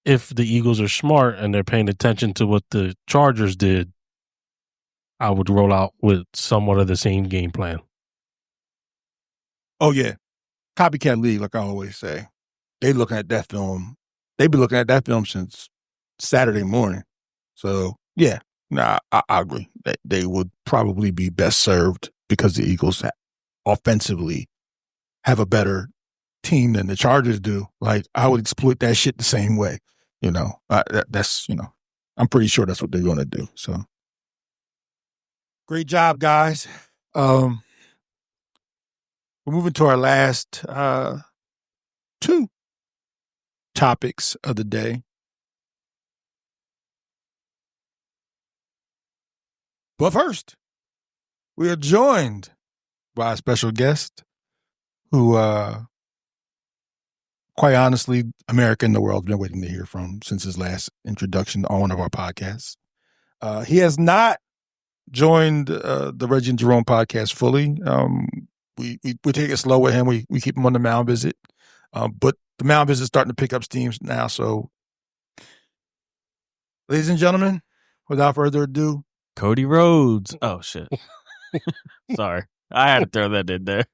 If the Eagles are smart and they're paying attention to what the Chargers did, I would roll out with somewhat of the same game plan. Oh yeah, copycat league, like I always say. They looking at that film. They've been looking at that film since Saturday morning. So yeah, I agree that they would probably be best served because the Eagles offensively have a better team than the Chargers do. Like I would exploit that shit the same way. That's I'm pretty sure that's what they're going to do. So great job, guys. We're moving to our last two topics of the day. But first, we are joined by a special guest who, quite honestly, America and the world have been waiting to hear from since his last introduction on one of our podcasts. He has not joined the Reggie and Jerome podcast fully. We take it slow with him. We keep him on the mound visit. But the mound visit is starting to pick up steam now. So, ladies and gentlemen, without further ado, Cody Rhodes. Oh shit. Sorry, I had to throw that in there.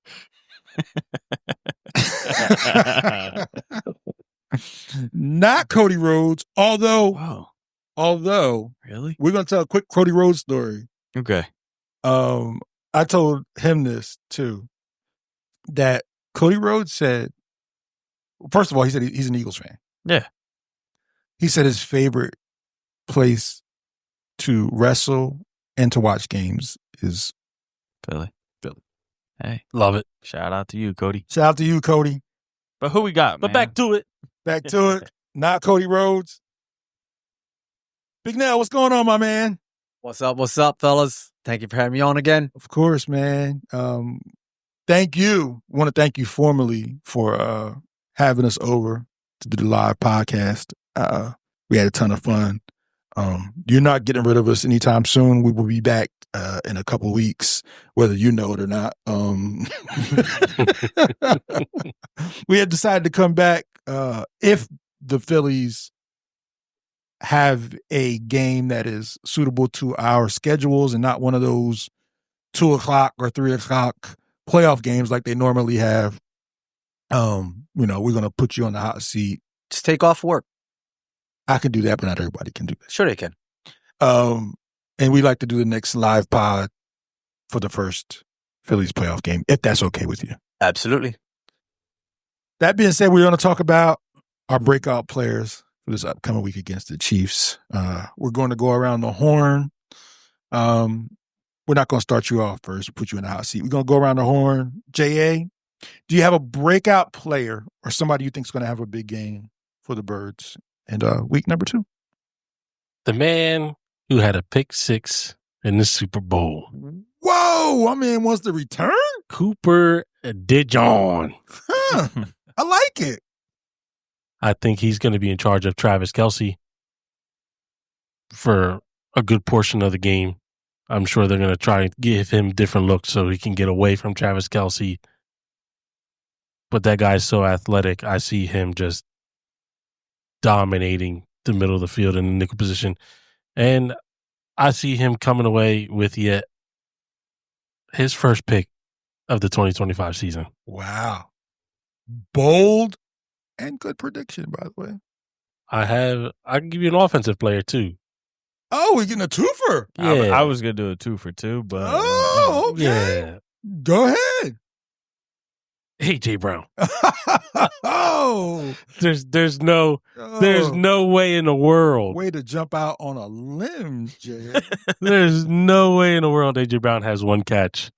Not Cody Rhodes, although really, we're gonna tell a quick Cody Rhodes story. Okay. I told him this too, that Cody Rhodes said, first of all, he said he's an Eagles fan. Yeah. He said his favorite place to wrestle and to watch games is Philly. Hey, Love it. shout out to you, Cody. Shout out to you, Cody. But who we got, But man? back to it. Back to it. Not Cody Rhodes. Big Nell, what's going on, my man? What's up, fellas? Thank you for having me on again. Of course, man. Thank you. I want to thank you formally for having us over to do the live podcast. We had a ton of fun. You're not getting rid of us anytime soon. We will be back in a couple weeks, whether you know it or not. We had decided to come back if the Phillies have a game that is suitable to our schedules and not one of those 2:00 or 3:00 playoff games like they normally have. We're gonna put you on the hot seat. Just take off work. I can do that, but not everybody can do that. Sure they can. And we like to do the next live pod for the first Phillies playoff game, if that's okay with you. Absolutely. That being said, we're going to talk about our breakout players for this upcoming week against the Chiefs. We're going to go around the horn. We're not going to start you off first, put you in the hot seat. We're going to go around the horn. J.A., do you have a breakout player or somebody you think is going to have a big game for the Birds in week number 2? The man who had a pick 6 in the Super Bowl. Whoa, my man wants to return? Cooper DeJean. Huh, I like it. I think he's going to be in charge of Travis Kelce for a good portion of the game. I'm sure they're going to try and give him different looks so he can get away from Travis Kelce. But that guy's so athletic. I see him just dominating the middle of the field in the nickel position. And I see him coming away with yet his first pick of the 2025 season. Wow. Bold and good prediction, by the way. I can give you an offensive player too. Oh, we're getting a twofer. Yeah. I was going to do a 2 for 2, but. Oh, okay. Yeah. Go ahead. AJ Brown. Oh. There's no way in the world. Way to jump out on a limb, Jay. There's no way in the world AJ Brown has one catch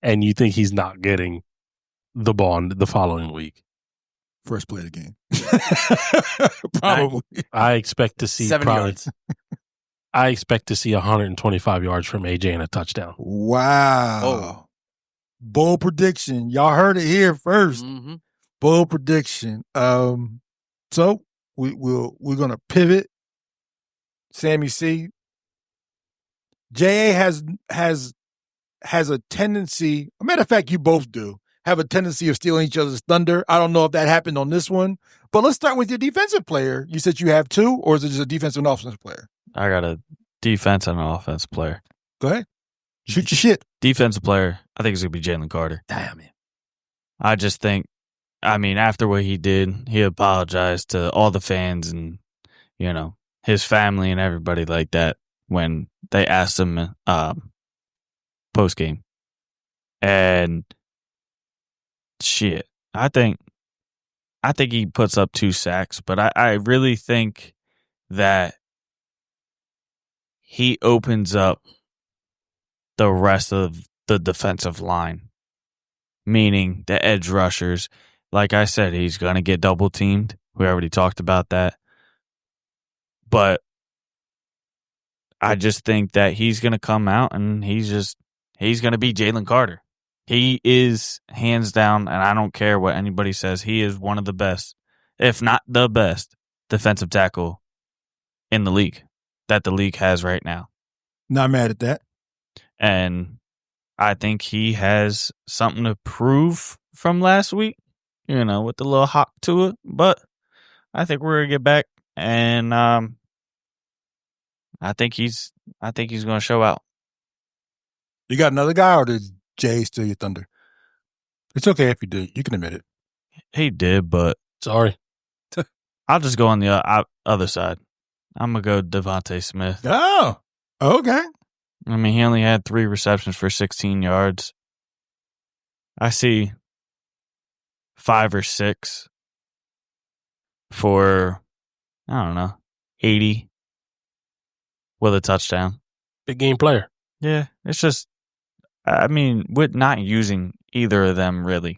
and you think he's not getting the ball the following week. First play of the game. Probably. I expect to see 7 yards. I expect to see 125 yards from AJ and a touchdown. Wow. Oh. Bold prediction. Y'all heard it here first. Mm-hmm. Bold prediction. So we're gonna pivot. Sammy C. JA has a tendency, a matter of fact, you both do, have a tendency of stealing each other's thunder. I don't know if that happened on this one, but let's start with your defensive player. You said you have 2, or is it just a defensive and offensive player? I got a defense and an offense player. Go ahead. Shoot your shit. Defensive player, I think it's going to be Jalen Carter. Damn it. I just think, after what he did, he apologized to all the fans and, his family and everybody like that when they asked him post game. And shit, I think he puts up 2 sacks, but I really think that he opens up the rest of the defensive line, meaning the edge rushers. Like I said, he's going to get double teamed. We already talked about that. But I just think that he's going to come out and he's going to be Jalen Carter. He is hands down, and I don't care what anybody says, he is one of the best, if not the best, defensive tackle in the league that the league has right now. Not mad at that. And I think he has something to prove from last week, with the little hop to it. But I think we're going to get back, and I think he's going to show out. You got another guy, or did Jay steal your thunder? It's okay if you did. You can admit it. He did, but Sorry. I'll just go on the other side. I'm going to go Devontae Smith. Oh, okay. He only had 3 receptions for 16 yards. I see 5 or 6 for, 80 with a touchdown. Big game player. Yeah, it's just, with not using either of them really.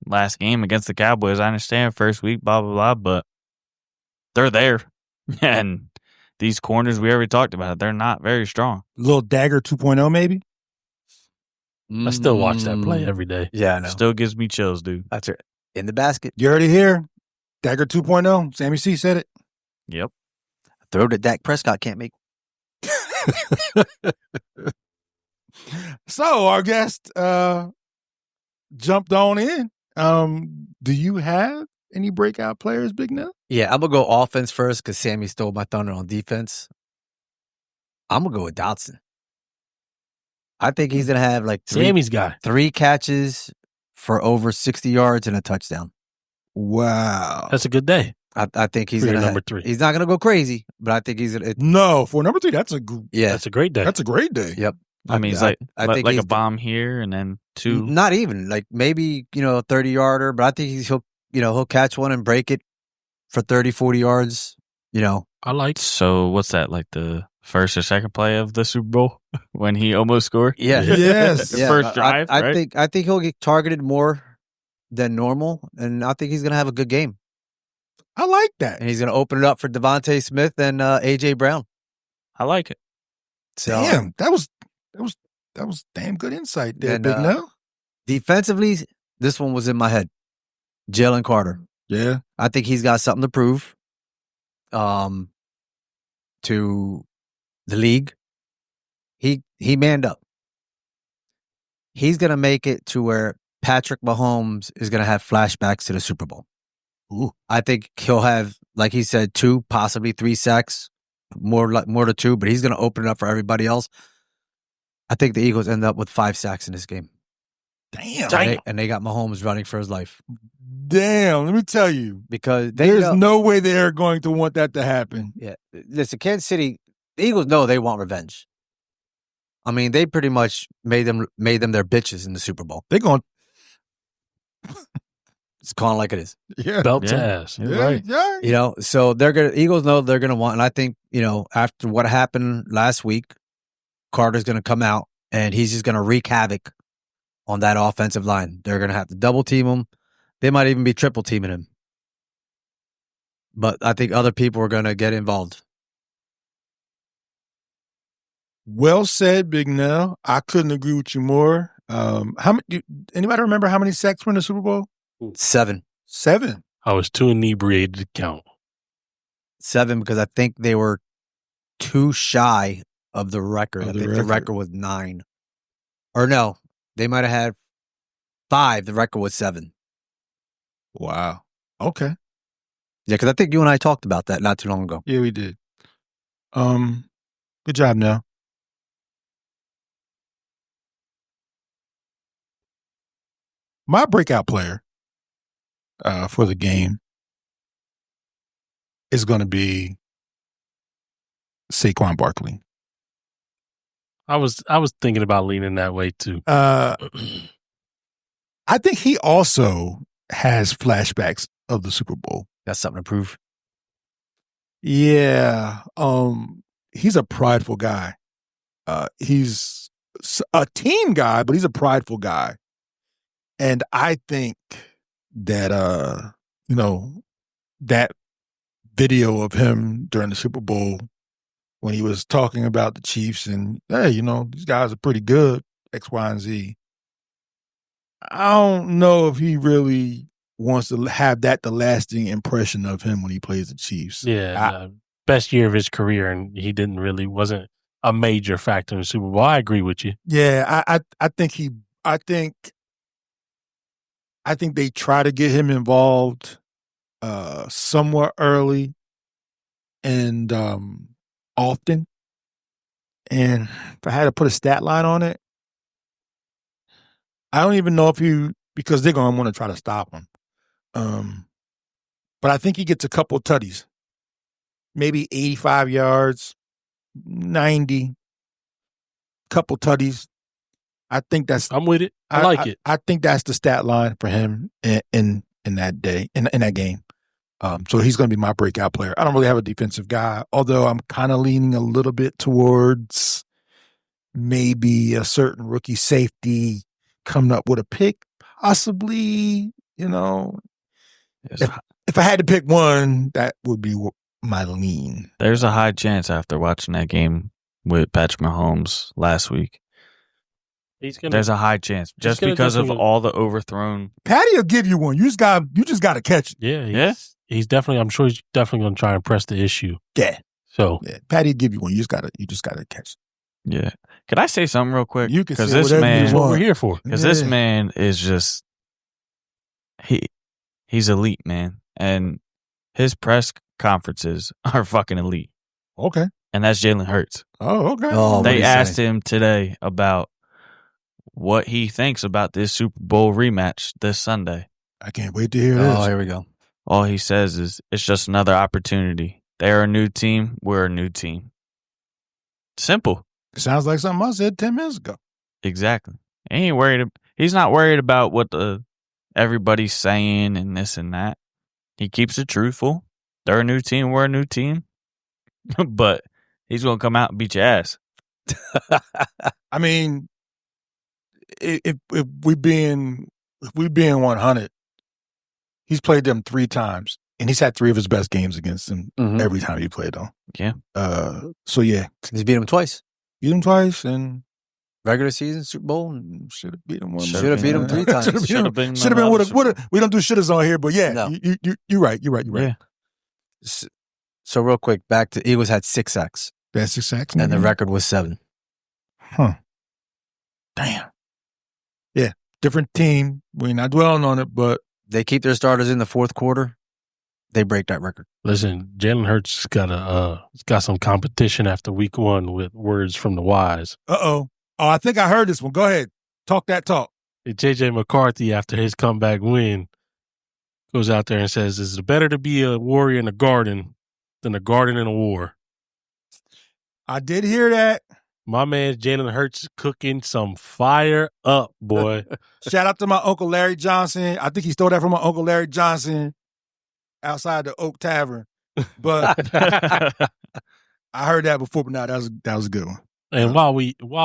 Last game against the Cowboys, I understand, first week, blah, blah, blah, but they're there. And these corners, we already talked about it, they're not very strong. Little dagger 2.0 maybe? I still watch that play every day. Yeah, I know. Still gives me chills, dude. That's it. In the basket. You heard it here. Dagger 2.0. Sammy C said it. Yep. Throw that Dak Prescott can't make. So our guest jumped on in. Do you have any breakout players, Big Nell? Yeah, I'm going to go offense first because Sammy stole my thunder on defense. I'm going to go with Dotson. I think he's going to have like Sammy's guy. 3 catches for over 60 yards and a touchdown. Wow. That's a good day. I think he's For your going to number 3. He's not going to go crazy, but I think he's going to. No, for number 3, that's a That's a great day. That's a great day. Yep. I mean, it's I think like he's a bomb here and then 2. Not even like maybe, a 30-yarder, but I think he'll catch one and break it for 30, 40 yards, I like. So what's that, like the first or second play of the Super Bowl when he almost scored? Yeah. Yes. The first drive, I right? think he'll get targeted more than normal, and I think he's going to have a good game. I like that. And he's going to open it up for Devontae Smith and A.J. Brown. I like it. So, Damn, that was damn good insight there, And, Big Nell. defensively, this one was in my head. Jalen Carter. Yeah. I think he's got something to prove to the league. He manned up. He's going to make it to where Patrick Mahomes is going to have flashbacks to the Super Bowl. Ooh. I think he'll have, like he said, 2, possibly 3 sacks, more to 2, but he's going to open it up for everybody else. I think the Eagles end up with 5 sacks in this game. Damn. And they got Mahomes running for his life. Damn. Let me tell you, Because there's no way they're going to want that to happen. Yeah. Listen, Kansas City, the Eagles know they want revenge. I mean, they pretty much made them their bitches in the Super Bowl. They're going. It's calling like it is. Yeah. Belt to Yeah. ass. You're right. Yeah. So Eagles know they're gonna want, and I think, after what happened last week, Carter's gonna come out and he's just gonna wreak havoc on that offensive line. They're gonna have to double team him. They might even be triple teaming him. But I think other people are gonna get involved. Well said, Big Nell. I couldn't agree with you more. Anybody remember how many sacks were in the Super Bowl? 7. 7. I was too inebriated to count. 7 because I think they were too shy of the record. I think the record was 9. Or no, they might have had 5. The record was 7. Wow. Okay. Yeah, because I think you and I talked about that not too long ago. Yeah, we did. Good job, Nell. My breakout player for the game is going to be Saquon Barkley. I was thinking about leaning that way too. I think he also has flashbacks of the Super Bowl. That's something to prove. Yeah. He's a prideful guy. He's a team guy, but he's a prideful guy. And I think that, that video of him during the Super Bowl when he was talking about the Chiefs and, hey, these guys are pretty good, X, Y, and Z. I don't know if he really wants to have the lasting impression of him when he plays the Chiefs. Yeah. Best year of his career, and he wasn't a major factor in the Super Bowl. I agree with you. Yeah, I think they try to get him involved somewhat early and often. And if I had to put a stat line on it, I don't even know because they're going to want to try to stop him. But I think he gets a couple tutties, maybe 85 yards, 90, couple tutties. I think I'm with it. I like it. I think that's the stat line for him in that day, in that game. So he's going to be my breakout player. I don't really have a defensive guy, although I'm kind of leaning a little bit towards maybe a certain rookie safety coming up with a pick, possibly, If I had to pick one, that would be my lean. There's a high chance after watching that game with Patrick Mahomes last week. There's a high chance just because of all the overthrown. Patty will give you one. You just got to catch it. Yeah. He's definitely. I'm sure he's definitely going to try and press the issue. Yeah. So Patty will give you one. You just got to catch it. Yeah. Can I say something real quick? You can say this whatever man, you what want. we're here for. Because this man is just he's elite, man, and his press conferences are fucking elite. Okay. And that's Jalen Hurts. Oh, okay. Oh, They asked him today about what he thinks about this Super Bowl rematch this Sunday. I can't wait to hear Oh, this. here we go. All he says is, it's just another opportunity. They're a new team. We're a new team. Simple. Sounds like something I said 10 minutes ago. Exactly. He ain't worried. He's not worried about what everybody's saying and this and that. He keeps it truthful. They're a new team. We're a new team. But he's going to come out and beat your ass. I mean, if we being 100, he's played them 3 times, and he's had 3 of his best games against them every time he played them. Yeah. So yeah, He's beat him twice. beat him twice, and Regular season, Super Bowl. should have beat him one. Should have beat him 3 times. Should have been. We don't do shitters on here, but yeah, No. you're right. You're right. Yeah. So real quick, back to Eagles had 6 sacks, That's 6 sacks, and the record was 7. Huh. Damn. Yeah, different team. We're not dwelling on it, but They keep their starters in the fourth quarter. They break that record. Listen, Jalen Hurts got some competition after week 1 with words from the wise. oh, I think I heard this one. Go ahead, talk that talk. JJ McCarthy, after his comeback win, goes out there and says, "It's better to be a warrior in a garden than a garden in a war." I did hear that. My man Jalen Hurts cooking some fire up, boy. Shout out to my Uncle Larry Johnson. I think he stole that from my Uncle Larry Johnson outside the Oak Tavern. But I heard that before, but no, that was a good one. And while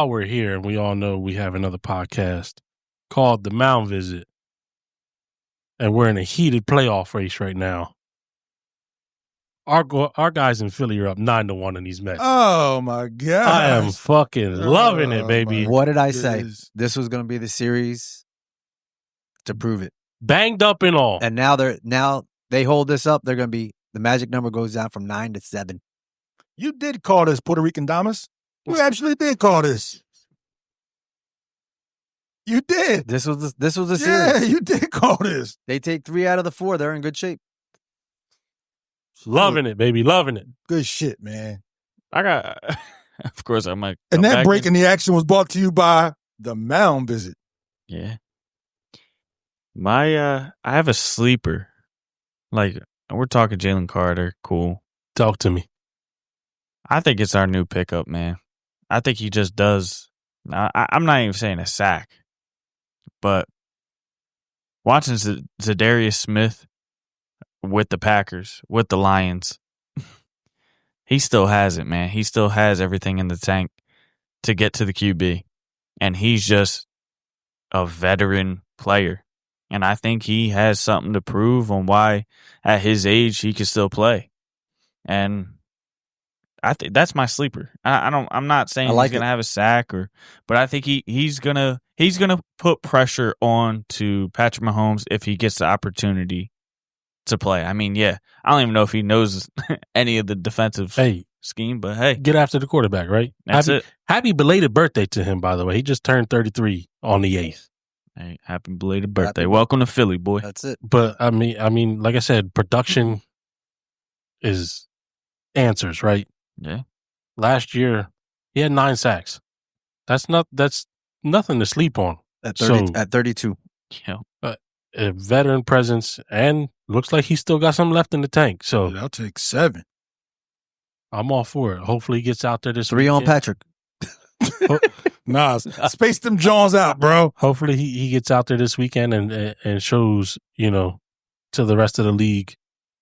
we're here, and we all know we have another podcast called The Mound Visit, and we're in a heated playoff race right now. Our guys in Philly are up 9-1 in these matches. Oh my god! I am fucking loving it, baby. What did I say? goodness. This was going to be the series to prove it. Banged up and all. And now they hold this up. They're going to be, the magic number goes down from 9 to 7. You did call this Puerto Rican Damas. You actually did call this. You did. This was the series. Yeah, you did call this. They take 3 out of the 4. They're in good shape. Loving it, baby. Loving it. Good shit, man. I got, of course, I might. And come that back break in the action was brought to you by the Mound Visit. Yeah. I have a sleeper. Like, we're talking Jalen Carter. Cool. Talk to me. I think it's our new pickup, man. I think he just does. I'm not even saying a sack, but watching Zadarius Smith with the Packers, with the Lions, he still has it, man. He still has everything in the tank to get to the QB. And he's just a veteran player. And I think he has something to prove on why at his age he can still play. And I think that's my sleeper. I'm not saying I like he's gonna it. have a sack but I think he's gonna put pressure on to Patrick Mahomes if he gets the opportunity to play. I mean, yeah, I don't even know if he knows any of the defensive scheme, but hey, Get after the quarterback, right? That's it. Happy belated birthday to him, by the way. He just turned 33 on the 8th. hey, happy belated birthday. Welcome to Philly, boy. That's it. But I mean, like I said, production is answers, right? Yeah. Last year, he had 9 sacks. That's nothing to sleep on. At So- 32. Yeah. A veteran presence, and looks like he's still got something left in the tank. So I'll take 7. I'm all for it. Hopefully he gets out there this 3 on weekend. Patrick. Nah, space them Jones out, bro. Hopefully he gets out there this weekend and shows, to the rest of the league,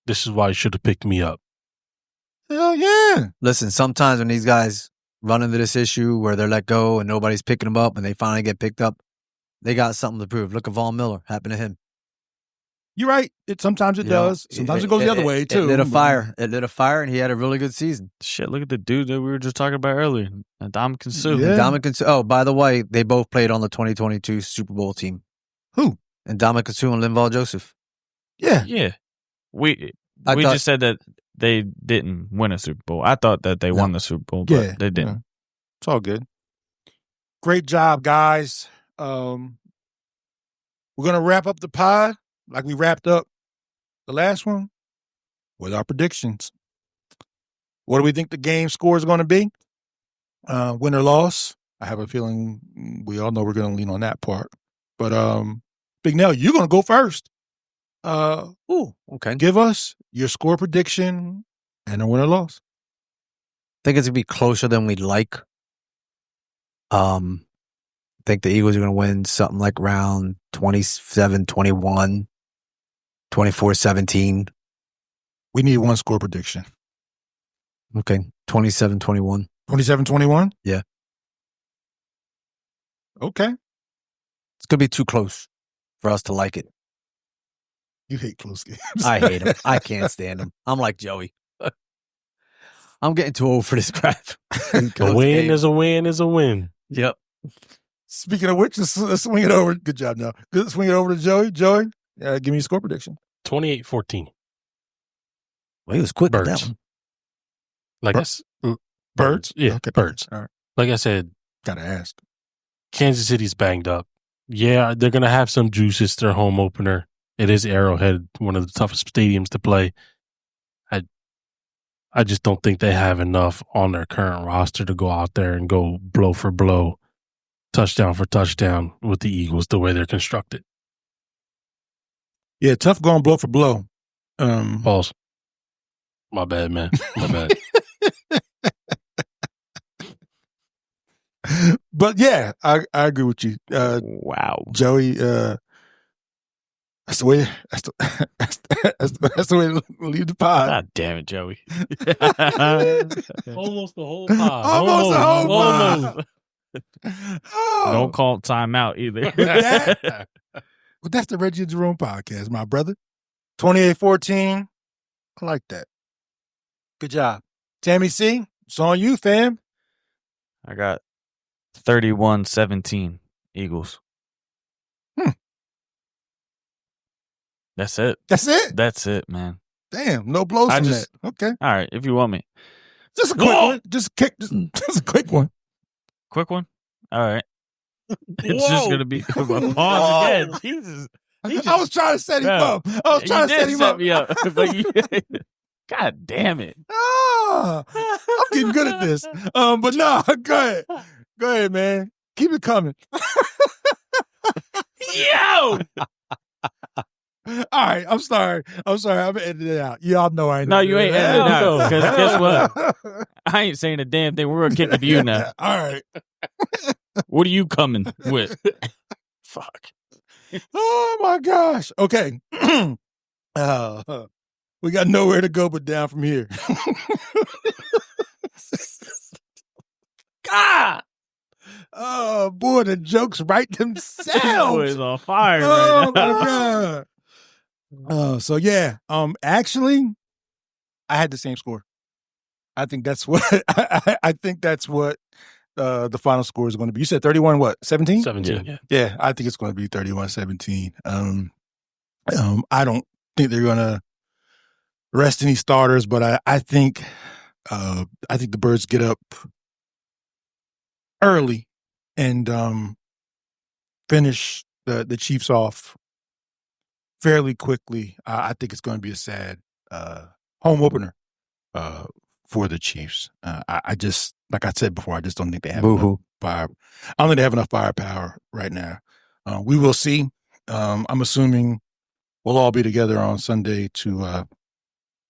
this is why you should have picked me up. Hell yeah. Listen, sometimes when these guys run into this issue where they're let go and nobody's picking them up and they finally get picked up, they got something to prove. Look at Von Miller. Happened to him. You're right. Sometimes it You know, does. Sometimes it goes the other way, too. It lit a fire. It lit a fire, and he had a really good season. Shit, look at the dude that we were just talking about earlier, Ndamukong Suh. Yeah. Ndamukong Suh. Oh, by the way, they both played on the 2022 Super Bowl team. Who? Ndamukong Suh and Linval Joseph. Yeah. Yeah. We I thought- just said that they didn't win a Super Bowl. I thought that they won the Super Bowl, but Yeah. they didn't. It's all good. Great job, guys. We're going to wrap up the pod like we wrapped up the last one with our predictions. What do we think the game score is going to be? Win or loss? I have a feeling we all know we're going to lean on that part. But Big Nell, you're going to go first. Okay. Give us your score prediction and a win or loss. I think it's going to be closer than we'd like. I think the Eagles are going to win something like around 27-21, 24-17. We need one score prediction. Okay, 27-21. 27-21? Yeah. Okay. It's going to be too close for us to like it. You hate close games. I hate them. I can't stand them. I'm like Joey. I'm getting too old for this crap. A win is a win is a win. Yep. Speaking of which, let's swing it over. Good job, now. Good. Swing it over to Joey. Joey, give me a score prediction. 28-14. Well, he was quick with that Birds. one. Like Birds? Yeah, Okay. birds. All right. Like I said, Gotta ask. Kansas City's banged up. Yeah, they're going to have some juice. It's their home opener. It is Arrowhead, one of the toughest stadiums to play. I just don't think they have enough on their current roster to go out there and go blow for blow, touchdown for touchdown with the Eagles the way they're constructed. Yeah, tough going blow for blow. Pause. My bad, man. My bad. But yeah, I agree with you. Wow. Joey, that's the way. That's the way to leave the pod. God damn it, Joey. Almost the whole pod. Almost the whole pod. Almost. Oh. Don't call timeout either. Well, that's the Reggie and Jerome podcast, my brother. 28-14. I like that. Good job. Tammy C, it's on you, fam. I got 31-17 Eagles. That's it. That's it? That's it, man. Damn, no blows from that. Okay. All right, if you want me. Just a quick one. Just a quick one. Quick one? All right. It's just going to be pause again. Jesus. I was trying to set him up. I was trying to set him up. Me up. God damn it. I'm getting good at this. But no, go ahead. Go ahead, man. Keep it coming. Yo! All right, I'm sorry. I'm editing it out. Y'all know I ain't. No, you ain't editing it out. Because guess what? I ain't saying a damn thing. We're going to kick it to you now. All right. What are you coming with? Fuck. Oh, my gosh. Okay. We got nowhere to go but down from here. God. Oh, boy, the jokes write themselves. This boy's on fire Oh, right now. my God. So yeah, actually, I had the same score. I think that's what I think that's what the final score is going to be. You said 31, what, 17? 17, yeah. Yeah, I think it's going to be 31-17. I don't think they're going to rest any starters, but I think the Birds get up early and finish the Chiefs off fairly quickly. I think it's going to be a sad home opener for the Chiefs. I just, like I said before, I just don't think they have enough fire. I don't think they have enough firepower right now. We will see. I'm assuming we'll all be together on Sunday to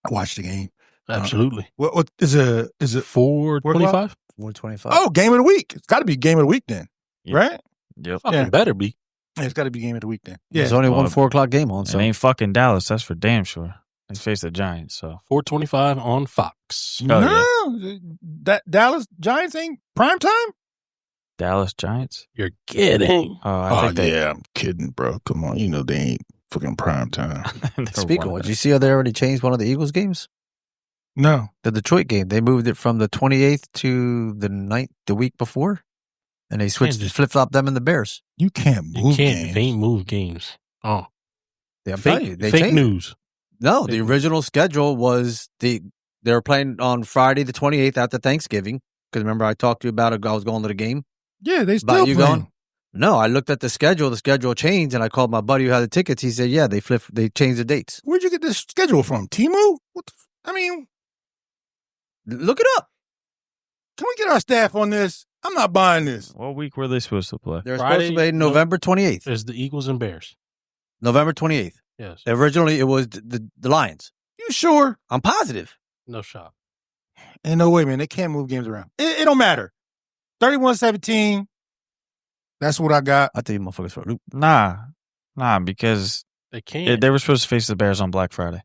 watch the game. Absolutely. What is it? 4:25? 125. Oh, game of the week. It's got to be game of the week then, Yep. right? Yep. Fucking better be. It's got to be game of the week then. There's Yeah. only one 4 o'clock game on. It So ain't fucking Dallas. That's for damn sure. They face the Giants, so. 4:25 on Fox. No, that Dallas Giants ain't prime time. Dallas Giants? You're kidding. Oh, I think they. I'm kidding, bro. Come on, you know they ain't fucking prime time. speaking of which, you see how they already changed one of the Eagles games? No, The Detroit game. They moved it from the 28th to the 9th the week before. And they switched, flip-flopped them and the Bears. you can't You move can't. games. They ain't move games. Oh, Yeah, I'm telling you, fake, they fake changed. news. No, the original schedule was they were playing on Friday the 28th after Thanksgiving. Because remember I talked to you about it. I was going to the game. Yeah, they About still you playing. going? No, I looked at the schedule. The schedule changed, and I called my buddy who had the tickets. He said, "Yeah, they changed the dates. Where'd you get this schedule from? Temu? What I mean, Look it up." can we get our staff on this? I'm not buying this. What week were they supposed to play? They're Friday, supposed to play November 28th. There's the Eagles and Bears. November 28th. Yes. Originally, it was the Lions. You sure? I'm positive. No shot. Ain't no way, man. They can't move games around. It don't matter. 31-17. That's what I got. I tell you, motherfuckers for a loop. Nah, because They can't. they were supposed to face the Bears on Black Friday.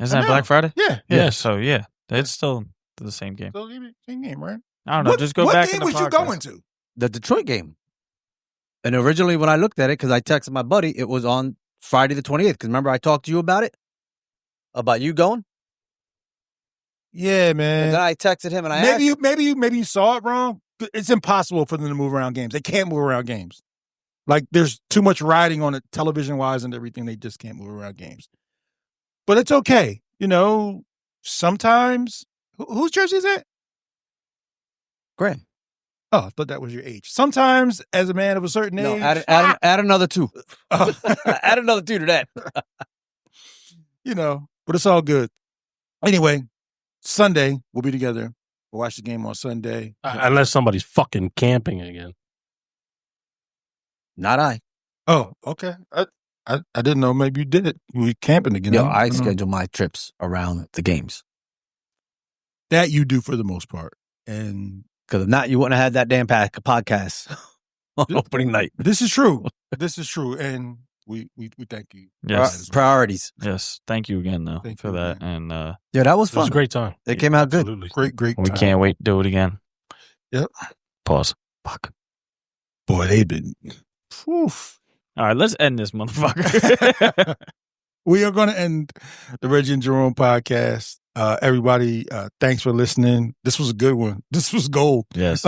Isn't I that know. Black Friday? Yeah. Yeah. So yeah, it's still the same game. So same game, right? I don't know. Just go what back. game in the was you podcast. going to? The Detroit game. And originally, when I looked at it, because I texted my buddy, it was on Friday the 28th. Because remember, I talked to you about it? About you going? Yeah, And man. then I texted him and I asked Maybe you saw it wrong. It's impossible for them to move around games. They can't move around games. Like there's too much riding on it, television wise and everything. They just can't move around games. But it's okay. You know, sometimes whose jersey is that? Graham. Oh, I thought that was your age. Sometimes, as a man of a certain No, age, add another 2. oh, Add another 2 to that. you know, but it's all good. Anyway, Sunday we'll be together. We'll watch the game on Sunday. Unless somebody's fucking camping again. Not I. Oh, okay. I didn't know. Maybe you did it. We camping again. Yo, don't I know. schedule my trips around the games. That you do for the most part. And Because if not, you wouldn't have had that damn podcast on opening night. this is true. This is true. And we thank you. Yes. Priorities. Yes. Thank you again, though, Thank for you, that. man. And Yeah, that was It was fun. a great time. It came out good. Absolutely. Great we time. can't wait to do it again. Yep. Pause. Fuck. Boy, they've been. Oof. All right, let's end this motherfucker. We are going to end the Reggie and Jerome podcast. Everybody, thanks for listening. This was a good one. This was gold. Yes.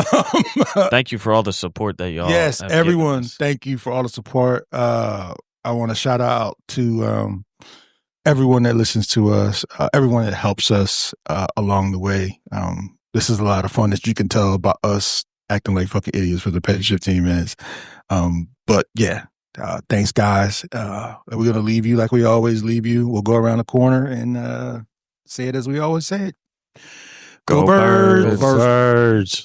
Thank you for all the support that y'all. Yes, have given everyone. us. Thank you for all the support. I want to shout out to everyone that listens to us, everyone that helps us along the way. This is a lot of fun, as you can tell, about us acting like fucking idiots for the pet 15 minutes. But yeah, thanks, guys. We're going to leave you like we always leave you. We'll go around the corner and say it as we always say it. Go Birds! Birds.